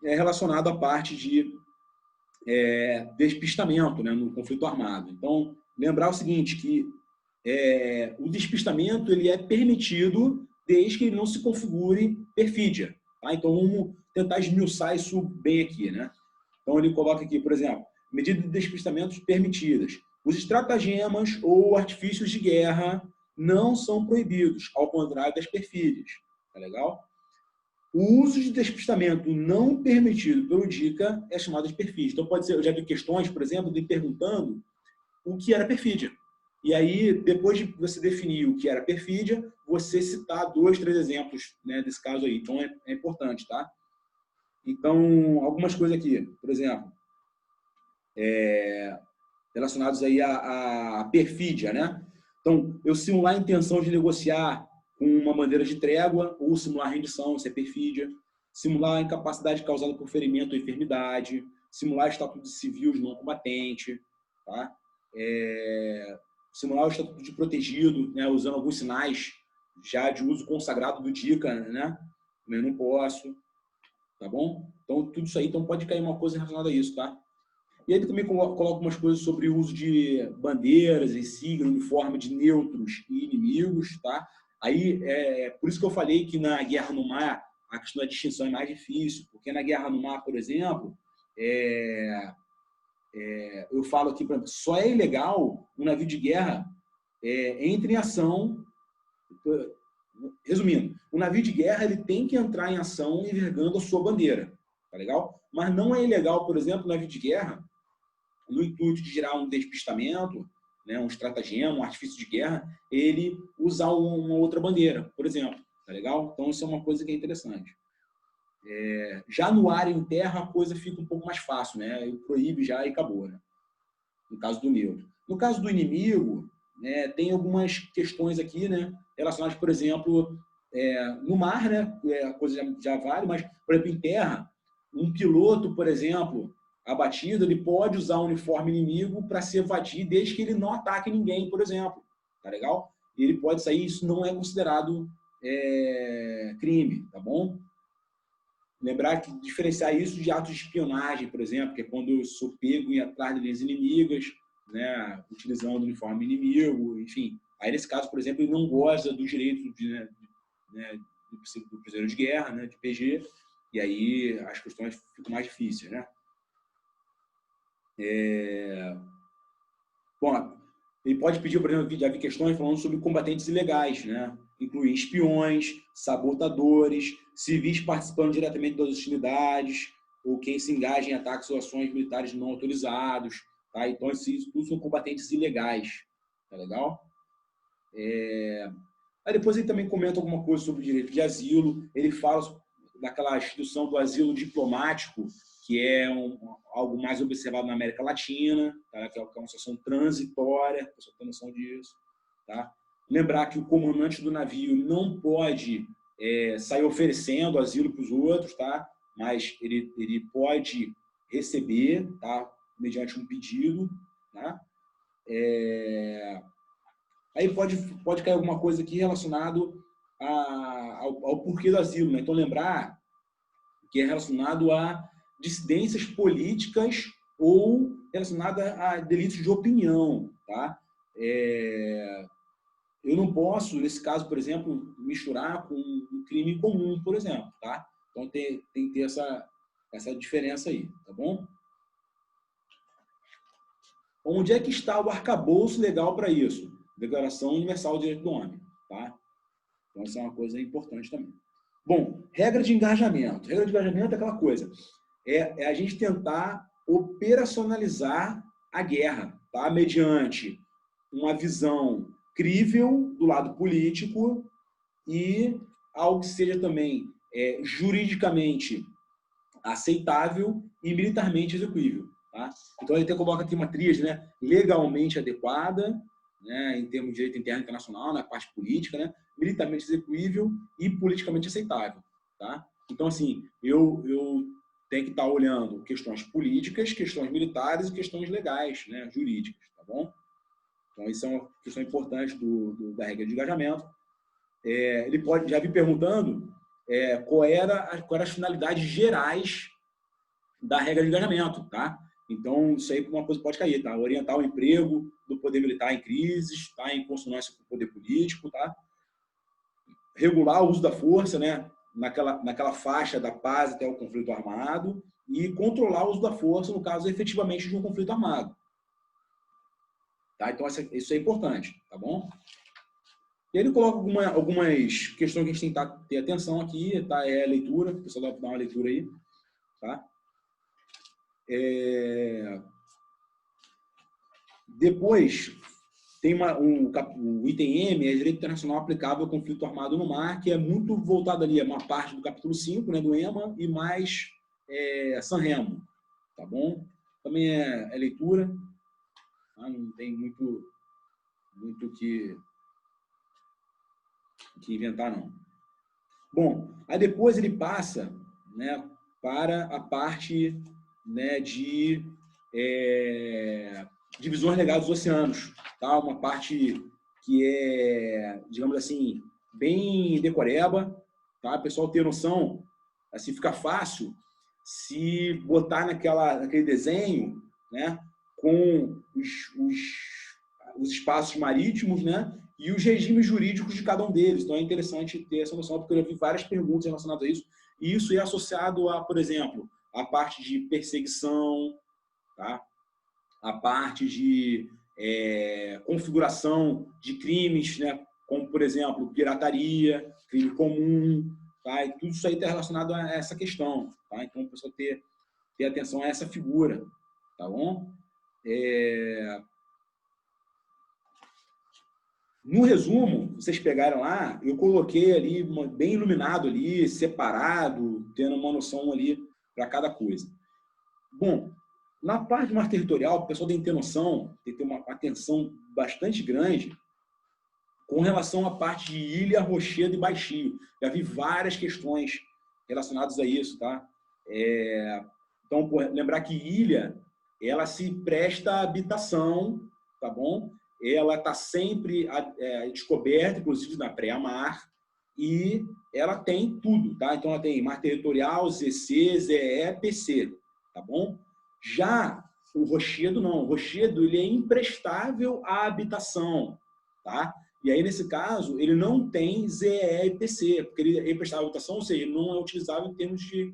é relacionado à parte de despistamento, né, no conflito armado. Então, lembrar o seguinte, que o despistamento ele é permitido desde que ele não se configure perfídia. Tá? Então, vamos tentar esmiuçar isso bem aqui. Né? Então, ele coloca aqui, por exemplo, medidas de despistamentos permitidas. Os estratagemas ou artifícios de guerra não são proibidos, ao contrário das perfídias. Tá legal? O uso de despistamento não permitido pelo DICA é chamado de perfídia. Então, pode ser, eu já vi questões, por exemplo, de perguntando o que era perfídia. E aí, depois de você definir o que era perfídia, você citar 2, 3 exemplos, né, desse caso aí. Então, é importante, tá? Então, algumas coisas aqui, por exemplo, relacionados aí à perfídia, né? Então, eu simular a intenção de negociar com uma bandeira de trégua ou simular rendição, isso é perfídia. Simular a incapacidade causada por ferimento ou enfermidade. Simular o estatuto de civil de não combatente, tá? Simular o estatuto de protegido, né, usando alguns sinais já de uso consagrado do DICA, né? Eu não posso, tá bom? Então, tudo isso aí, então pode cair uma coisa relacionada a isso, tá? E ele também coloca umas coisas sobre o uso de bandeiras, insígnias, uniforme de neutros e inimigos, tá? Aí, por isso que eu falei que na guerra no mar a questão da distinção é mais difícil, porque na guerra no mar, por exemplo, eu falo aqui, só é ilegal um navio de guerra entre em ação. Resumindo, o navio de guerra ele tem que entrar em ação envergando a sua bandeira, tá legal? Mas não é ilegal, por exemplo, o navio de guerra, no intuito de gerar um despistamento, né, um estratagema, um artifício de guerra, ele usar uma outra bandeira, por exemplo, tá legal? Então isso é uma coisa que é interessante. Já no ar e em terra a coisa fica um pouco mais fácil, né? Ele proíbe já e acabou, né? No caso do neutro. No caso do inimigo, né, tem algumas questões aqui, né, relacionadas, por exemplo, no mar, né, a coisa já vale, mas, por exemplo, em terra, um piloto, por exemplo, abatido, ele pode usar o uniforme inimigo para se evadir desde que ele não ataque ninguém, por exemplo. Tá legal? Ele pode sair, isso não é considerado crime, tá bom? Lembrar que diferenciar isso de atos de espionagem, por exemplo, que é quando eu sou pego em atrás de linhas inimigas, né, utilizando o uniforme inimigo, enfim. Aí, nesse caso, por exemplo, ele não goza do direito do prisioneiro de guerra, né, de PG, e aí as questões ficam mais difíceis, né? Bom, ele pode pedir, por exemplo, já vi questões falando sobre combatentes ilegais, né? Incluir espiões, sabotadores, civis participando diretamente das hostilidades, ou quem se engaja em ataques ou ações militares não autorizados. Tá? Então, isso tudo são combatentes ilegais. Tá legal? Aí depois ele também comenta alguma coisa sobre o direito de asilo. Ele fala daquela instituição do asilo diplomático, que é algo mais observado na América Latina, tá? Que é uma situação transitória, a pessoa tem noção disso. Tá? Lembrar que o comandante do navio não pode sair oferecendo asilo para os outros, tá? Mas ele pode receber, tá? Mediante um pedido. Tá? Aí pode cair alguma coisa aqui relacionado ao porquê do asilo. Né? Então, lembrar que é relacionado a dissidências políticas ou relacionada a delitos de opinião. Tá? Eu não posso, nesse caso, por exemplo, misturar com um crime comum, por exemplo. Tá? Então, tem que ter essa diferença aí. Tá bom? Onde é que está o arcabouço legal para isso? Declaração Universal do Direito do Homem. Tá? Então, isso é uma coisa importante também. Bom, regra de engajamento. Regra de engajamento é aquela coisa. É a gente tentar operacionalizar a guerra, tá? Mediante uma visão crível do lado político e algo que seja também juridicamente aceitável e militarmente execuível. Tá? Então, ele coloca aqui uma tríade, né? Legalmente adequada, né? Em termos de direito interno e internacional, na parte política, né? Militarmente execuível e politicamente aceitável. Tá? Então, assim, eu tenho que estar olhando questões políticas, questões militares e questões legais, né? Jurídicas. Tá bom? Então, isso é uma questão importante da regra de engajamento. Ele pode, já vi perguntando qual eram as finalidades gerais da regra de engajamento, tá? Então, isso aí uma coisa pode cair, tá? Orientar o emprego do poder militar em crises, tá? Em consonância com o poder político, tá? Regular o uso da força, né? Naquela faixa da paz até o conflito armado e controlar o uso da força, no caso, efetivamente, de um conflito armado. Tá? Então, isso é importante, tá bom? E ele coloca algumas questões que a gente tem que ter atenção aqui, tá? É a leitura, o pessoal dá uma leitura aí, tá? Depois, tem o item M, é Direito Internacional Aplicável ao Conflito Armado no Mar, que é muito voltado ali, é uma parte do capítulo 5, né, do EMA, e mais Sanremo, tá bom? Também é leitura, tá? Não tem muito que inventar, não. Bom, aí depois ele passa, né, para a parte, né, de divisões legais dos oceanos, tá? Uma parte que é, digamos assim, bem decoreba, tá? O pessoal ter noção, assim, fica fácil se botar naquele desenho, né, com os espaços marítimos, né, e os regimes jurídicos de cada um deles. Então, é interessante ter essa noção, porque eu já vi várias perguntas relacionadas a isso, e isso é associado a, por exemplo, a parte de perseguição, tá? A parte de configuração de crimes, né? Como, por exemplo, pirataria, crime comum, tá? E tudo isso aí está relacionado a essa questão. Tá? Então, a pessoa ter atenção a essa figura. Tá bom? No resumo, vocês pegaram lá, eu coloquei ali, bem iluminado ali, separado, tendo uma noção ali para cada coisa. Bom, na parte do mar territorial, o pessoal tem que ter noção, tem que ter uma atenção bastante grande com relação à parte de ilha, rochedo e baixio. Já vi várias questões relacionadas a isso, tá? Então, lembrar que ilha, ela se presta à habitação, tá bom? Ela está sempre descoberta, inclusive na pré-mar, e ela tem tudo, tá? Então, ela tem mar territorial, ZC, ZE, PC, tá bom? Já o rochedo, não. O rochedo, ele é imprestável à habitação, tá? E aí, nesse caso, ele não tem ZE e PC, porque ele é imprestável à habitação, ou seja, ele não é utilizável em termos de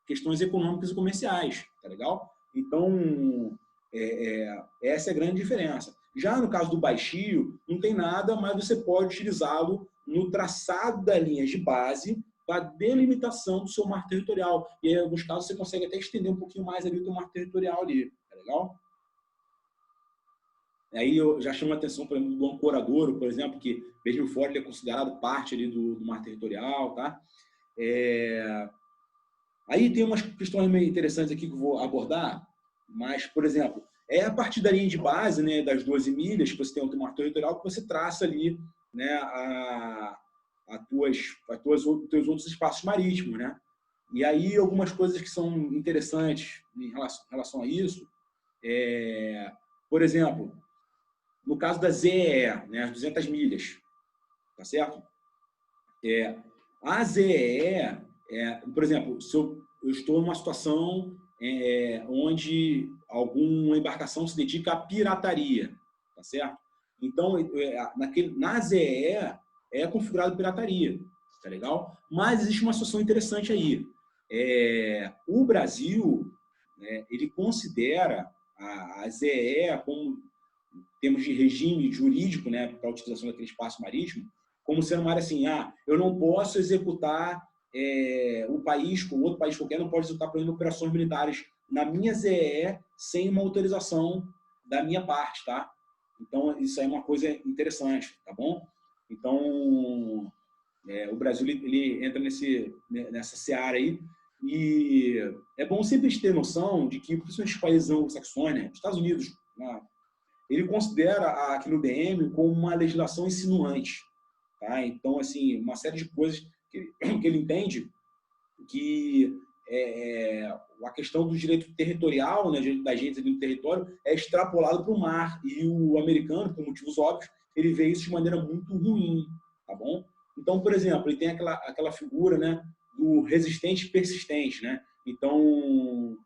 questões econômicas e comerciais, tá legal? Então, essa é a grande diferença. Já no caso do baixio, não tem nada, mas você pode utilizá-lo no traçado das linhas de base para delimitação do seu mar territorial. E em alguns casos você consegue até estender um pouquinho mais ali do mar territorial ali, tá legal? Aí eu já chamo a atenção, por exemplo, do ancoradouro, por exemplo, que mesmo fora ele é considerado parte ali do mar territorial, tá? Aí tem umas questões meio interessantes aqui que eu vou abordar, mas, por exemplo, é a partir da linha de base, né, das 12 milhas, que você tem um marco territorial, que você traça ali, né, os teus outros espaços marítimos, né? E aí algumas coisas que são interessantes em relação a isso, por exemplo, no caso da ZEE, né, as 200 milhas, tá certo? A ZEE, por exemplo, se eu estou numa situação onde alguma embarcação se dedica à pirataria, tá certo? Então, na ZEE é configurado pirataria, tá legal? Mas existe uma situação interessante aí. O Brasil, né, ele considera a ZEE como, em termos de regime jurídico, né, para a utilização daquele espaço marítimo, como sendo uma área assim, eu não posso executar um país, com outro país qualquer, não pode executar, por exemplo, operações militares na minha ZEE sem uma autorização da minha parte, tá? Então, isso aí é uma coisa interessante, tá bom? Então, o Brasil ele entra nessa seara aí, e é bom sempre ter noção de que, principalmente os países anglo-saxões, né, os Estados Unidos, né, ele considera aqui no DM como uma legislação insinuante. Tá? Então, assim, uma série de coisas que ele entende que a questão do direito territorial, né, da gente ali no território, é extrapolado para o mar. E o americano, por motivos óbvios, ele vê isso de maneira muito ruim, tá bom? Então, por exemplo, ele tem aquela figura, né, do resistente persistente, né? Então,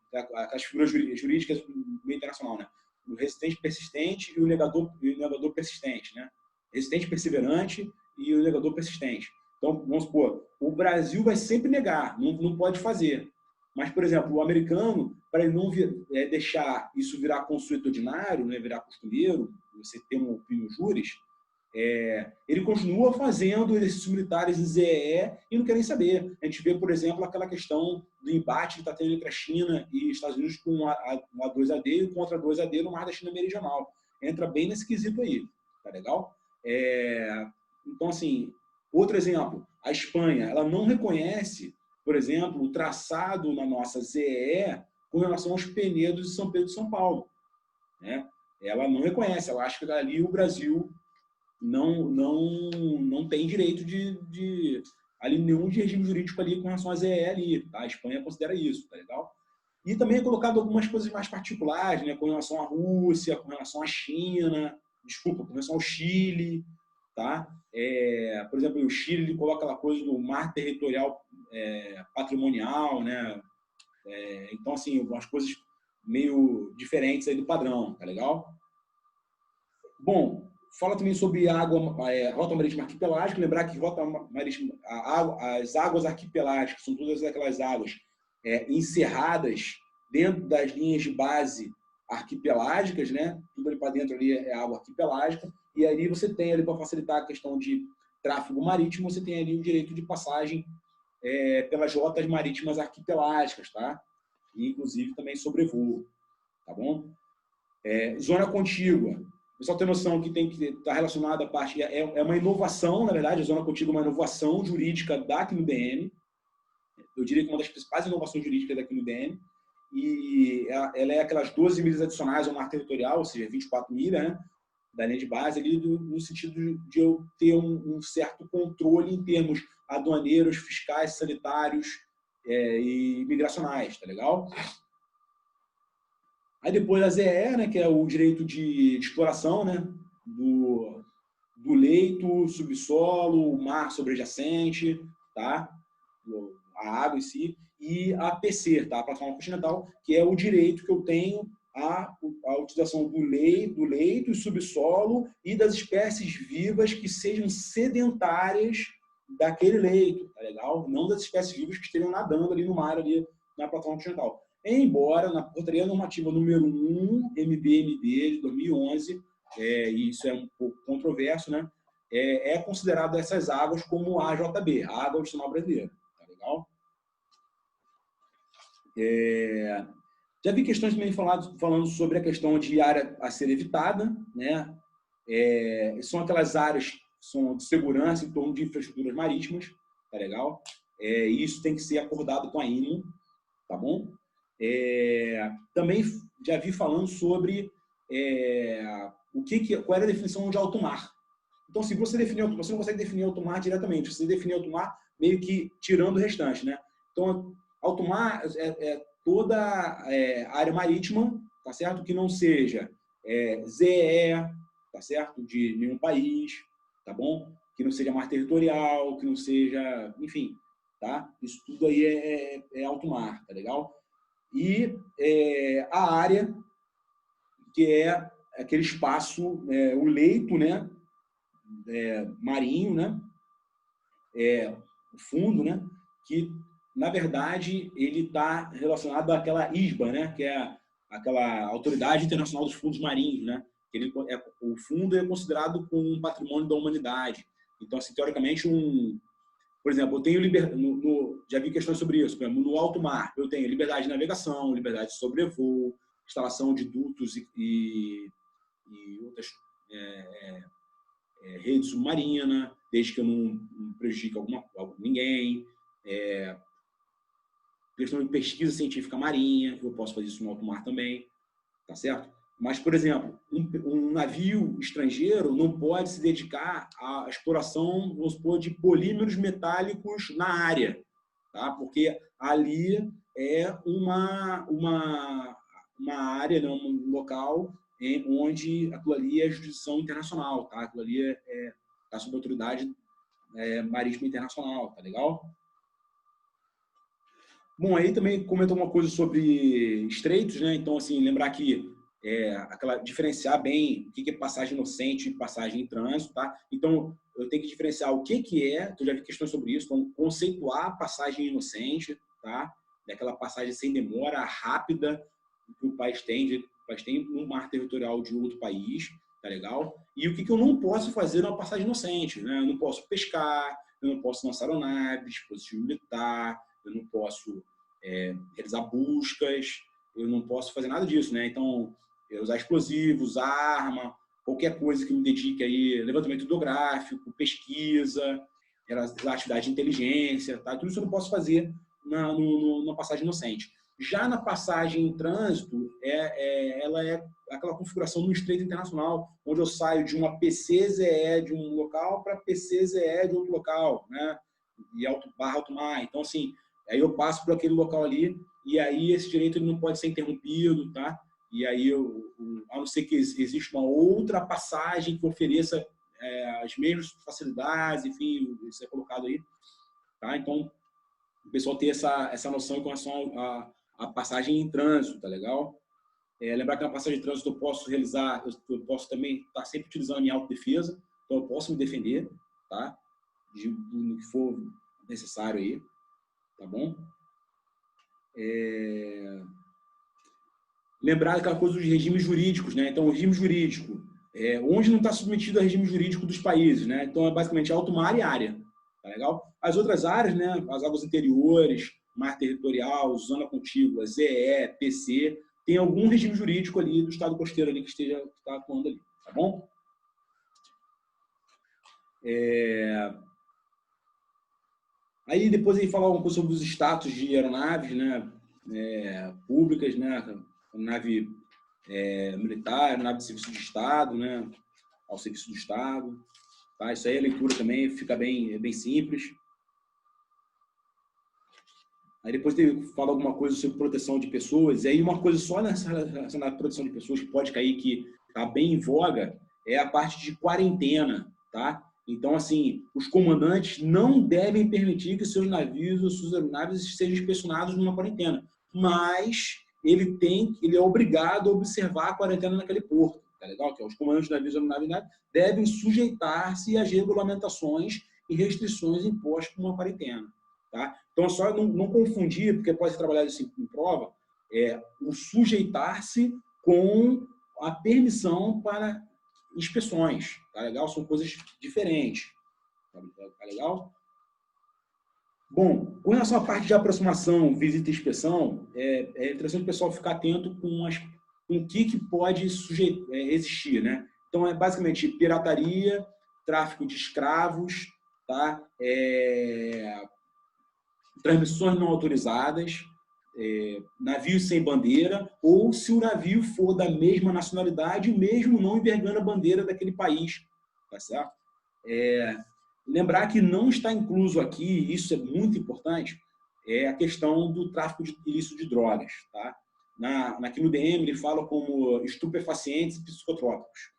as figuras jurídicas do meio internacional, né? O resistente persistente e o negador persistente, né? Resistente perseverante e o negador persistente. Então, vamos supor, o Brasil vai sempre negar, não pode fazer. Mas, por exemplo, o americano, para ele não deixar isso virar consuetudinário, né, virar costumeiro, você ter um opinião juris, ele continua fazendo exercícios militares em ZEE e não quer nem saber. A gente vê, por exemplo, aquela questão do embate que está tendo entre a China e Estados Unidos com a 2AD e contra a 2AD no mar da China Meridional. Entra bem nesse quesito aí, tá legal? Então, assim, outro exemplo, a Espanha, ela não reconhece, por exemplo, o traçado na nossa ZEE com relação aos penedos de São Pedro e São Paulo, né? Ela não reconhece, ela acha que ali o Brasil não tem direito de ali nenhum de regime jurídico ali com relação à ZEE ali, tá? A Espanha considera isso, tá legal? E também é colocado algumas coisas mais particulares, né, com relação à Rússia, com relação à China, desculpa, com relação ao Chile, tá? Por exemplo, o Chile ele coloca aquela coisa do mar territorial patrimonial, né? Então, assim, umas coisas meio diferentes aí do padrão, tá legal? Bom, fala também sobre rota marítima arquipelágica. Lembrar que rota marítima, as águas arquipelágicas são todas aquelas águas encerradas dentro das linhas de base arquipelágicas, né? Tudo ali para dentro ali é água arquipelágica. E ali você tem ali para facilitar a questão de tráfego marítimo, você tem ali o direito de passagem pelas rotas marítimas arquipelágicas, tá? E inclusive também sobrevoo, tá bom? Zona contígua. O pessoal tem noção que tem que estar relacionada a parte... É uma inovação, na verdade, a zona contígua é uma inovação jurídica daqui no DM. Eu diria que uma das principais inovações jurídicas daqui no DM. E ela é aquelas 12 milhas adicionais ao mar territorial, ou seja, 24 milhas, né, da linha de base, ali, no sentido de eu ter um certo controle em termos aduaneiros, fiscais, sanitários e migracionais, tá legal? Aí depois a ZE, né, que é o direito de exploração, né, do leito, subsolo, o mar sobrejacente, tá? A água em si, e a PC, tá? A plataforma continental, que é o direito que eu tenho à utilização do leito e subsolo e das espécies vivas que sejam sedentárias daquele leito, tá legal? Não das espécies vivas que estejam nadando ali no mar, ali na plataforma continental. Embora na portaria normativa número 1, MBMD, de 2011, e isso é um pouco controverso, né? É considerado essas águas como AJB, a Água Adicional Brasileira, tá legal? Já vi questões também falando sobre a questão de área a ser evitada, né? São aquelas áreas que são de segurança em torno de infraestruturas marítimas, tá legal? E isso tem que ser acordado com a IMO, tá bom? Também já vi falando sobre qual era a definição de alto mar. Então, se você definir, você não consegue definir alto mar diretamente, você define alto mar meio que tirando o restante, né? Então, alto mar é toda a área marítima, tá certo? Que não seja ZE, tá certo? De nenhum país, tá bom? Que não seja mar territorial, que não seja, enfim, tá? Isso tudo aí é alto mar, tá legal? E a área que é aquele espaço, o leito, né? Marinho, né? O fundo, né? Que na verdade ele está relacionado àquela ISBA, né? Que é aquela Autoridade Internacional dos Fundos Marinhos, né? O fundo é considerado como um patrimônio da humanidade. Então, assim, teoricamente, por exemplo, eu tenho já vi questões sobre isso. Por exemplo, no alto mar, eu tenho liberdade de navegação, liberdade de sobrevoo, instalação de dutos e outras rede submarina, desde que eu não prejudique ninguém. Questão de pesquisa científica marinha, eu posso fazer isso no alto mar também, tá certo? Mas, por exemplo, um navio estrangeiro não pode se dedicar à exploração, vamos supor, de polímeros metálicos na área, tá? Porque ali é uma área, né, um local onde aquilo ali é jurisdição internacional, tá? Aquilo ali está sob autoridade marítima internacional, tá legal? Bom, aí também comentou uma coisa sobre estreitos, né? Então, assim, lembrar que diferenciar bem o que é passagem inocente e passagem em trânsito, tá? Então, eu tenho que diferenciar o que é, tu já vi questões sobre isso, então, conceituar a passagem inocente, tá? Daquela passagem sem demora, rápida, que o país tem no mar territorial de outro país, tá legal? E o que eu não posso fazer numa passagem inocente, né? Eu não posso pescar, eu não posso lançar aeronaves, dispositivo militar, eu não posso realizar buscas, eu não posso fazer nada disso, né? Então, usar explosivos, arma, qualquer coisa que me dedique aí, levantamento hidrográfico, pesquisa, atividade de inteligência, tá? Tudo isso eu não posso fazer numa passagem inocente. Já na passagem em trânsito, ela é aquela configuração no Estreito Internacional, onde eu saio de uma PCZE de um local para PCZE de outro local, né? E alto mar. Então, assim, aí eu passo por aquele local ali e aí esse direito ele não pode ser interrompido, tá? E aí, a não ser que exista uma outra passagem que ofereça as mesmas facilidades, enfim, isso é colocado aí, tá? Então, o pessoal ter essa noção com relação à passagem em trânsito, tá legal? Lembrar que na passagem de trânsito eu posso também estar sempre utilizando a minha autodefesa, então eu posso me defender, tá? No que for necessário aí, tá bom? Lembrar aquela coisa dos regimes jurídicos, né? Então, o regime jurídico, onde não está submetido ao regime jurídico dos países, né? Então, é basicamente alto mar e área, tá legal? As outras áreas, né? As águas interiores, mar territorial, zona contígua, ZE, PC, tem algum regime jurídico ali do estado costeiro ali que está atuando ali, tá bom? Aí depois ele fala um pouco sobre os status de aeronaves, né? Públicas, né? Nave militar, nave de serviço de Estado, né? Ao serviço do Estado. Tá? Isso aí a leitura também fica bem simples. Aí depois ele fala alguma coisa sobre proteção de pessoas. E aí uma coisa só nessa proteção de pessoas que pode cair, que está bem em voga, é a parte de quarentena, tá? Então, assim, os comandantes não devem permitir que seus navios ou suas aeronaves sejam inspecionados numa quarentena. Mas ele é obrigado a observar a quarentena naquele porto, tá legal? Que os comandantes de navios ou aeronaves devem sujeitar-se às regulamentações e restrições impostas por uma quarentena. Tá? Então, é só não confundir, porque pode ser trabalhado assim em prova, o sujeitar-se com a permissão para inspeções. Tá legal? São coisas diferentes. Tá legal? Bom, com relação à parte de aproximação, visita e inspeção, é interessante o pessoal ficar atento com o que pode existir, né? Então, é basicamente pirataria, tráfico de escravos, tá? Transmissões não autorizadas, navio sem bandeira, ou se o navio for da mesma nacionalidade, mesmo não envergando a bandeira daquele país, tá certo? Lembrar que não está incluso aqui, isso é muito importante, a questão do tráfico ilícito de drogas, tá? Aqui no DM ele fala como estupefacientes e psicotrópicos.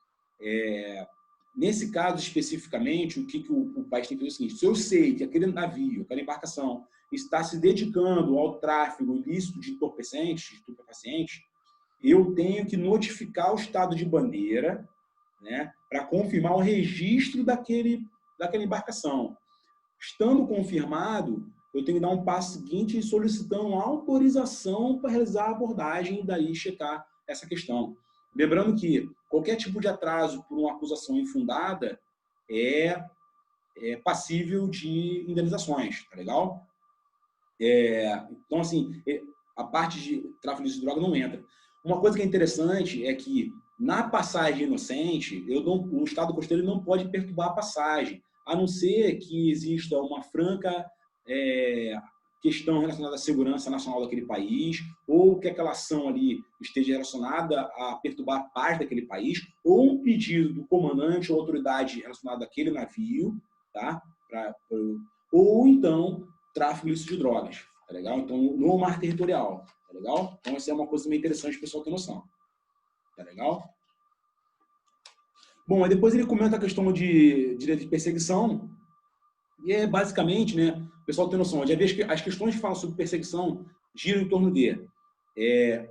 Nesse caso especificamente, o que o país tem que fazer é o seguinte: se eu sei que aquele navio, aquela embarcação está se dedicando ao tráfico ilícito de entorpecentes, de estupefacientes, eu tenho que notificar o estado de bandeira, né, para confirmar o registro daquela embarcação. Estando confirmado, eu tenho que dar um passo seguinte solicitando autorização para realizar a abordagem e daí checar essa questão. Lembrando que qualquer tipo de atraso por uma acusação infundada é passível de indenizações, tá legal? Então, assim, a parte de tráfico de droga não entra. Uma coisa que é interessante é que, na passagem inocente, o Estado costeiro não pode perturbar a passagem, a não ser que exista uma franca questão relacionada à segurança nacional daquele país, ou que aquela ação ali esteja relacionada a perturbar a paz daquele país, ou um pedido do comandante ou autoridade relacionada àquele navio, tá? Ou então tráfico ilícito de drogas, tá legal? Então, no mar territorial, tá legal? Então, essa é uma coisa meio interessante, o pessoal ter noção. Tá legal? Bom, aí depois ele comenta a questão de direito de perseguição, e basicamente, né, o pessoal tem noção, já vê as questões que falam sobre perseguição giram em torno de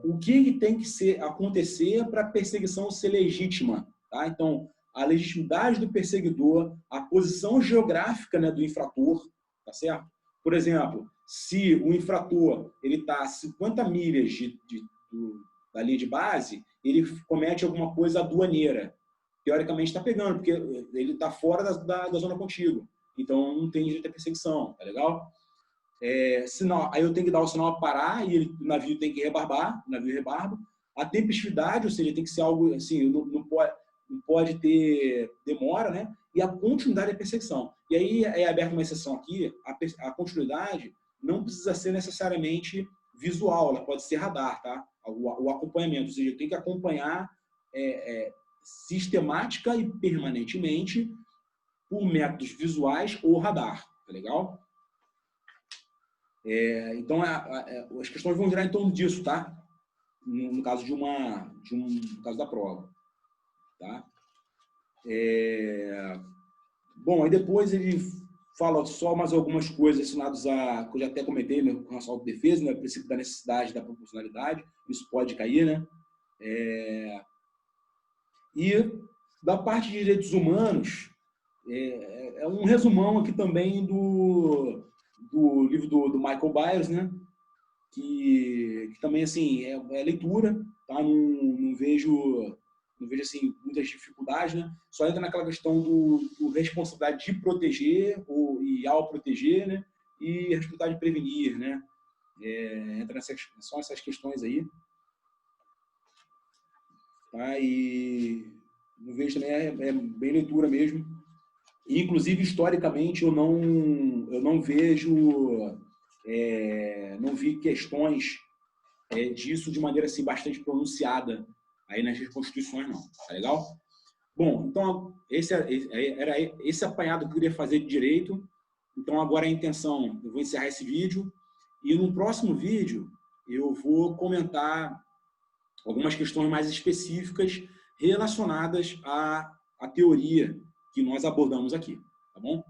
o que tem que acontecer para a perseguição ser legítima, tá? Então, a legitimidade do perseguidor, a posição geográfica, né, do infrator, tá certo? Por exemplo, se o infrator está a 50 milhas da linha de base, ele comete alguma coisa aduaneira. Teoricamente está pegando, porque ele está fora da zona contígua. Então, não tem direito à perseguição, tá legal? Sinal, aí eu tenho que dar o sinal a parar e o navio tem que rebarbar, o navio rebarba. A tempestividade, ou seja, tem que ser algo assim, não pode ter demora, né? E a continuidade da perseguição. E aí é aberta uma exceção aqui, a continuidade não precisa ser necessariamente visual, ela pode ser radar, tá? O acompanhamento, ou seja, eu tenho que acompanhar sistemática e permanentemente por métodos visuais ou radar, tá legal? Então, as questões vão girar em torno disso, tá? No caso no caso da prova, tá? Bom, aí depois ele fala só mais algumas coisas relacionadas que eu já até comentei, né, com relação à autodefesa, né, o princípio da necessidade, da proporcionalidade, isso pode cair, né? E da parte de direitos humanos, um resumão aqui também do livro do Michael Byers, né? Que também assim é leitura, tá? Não vejo assim muitas dificuldades, né? Só entra naquela questão do responsabilidade de proteger e ao proteger, né? E responsabilidade de prevenir, né? Entra são essas questões aí, tá? E não vejo também é bem leitura mesmo. E, inclusive, historicamente, eu não vejo, não vi questões disso de maneira assim, bastante pronunciada aí nas constituições, não. Tá legal? Bom, então, era esse apanhado que eu queria fazer de direito. Então, agora a intenção, eu vou encerrar esse vídeo e no próximo vídeo eu vou comentar algumas questões mais específicas relacionadas à teoria que nós abordamos aqui, tá bom?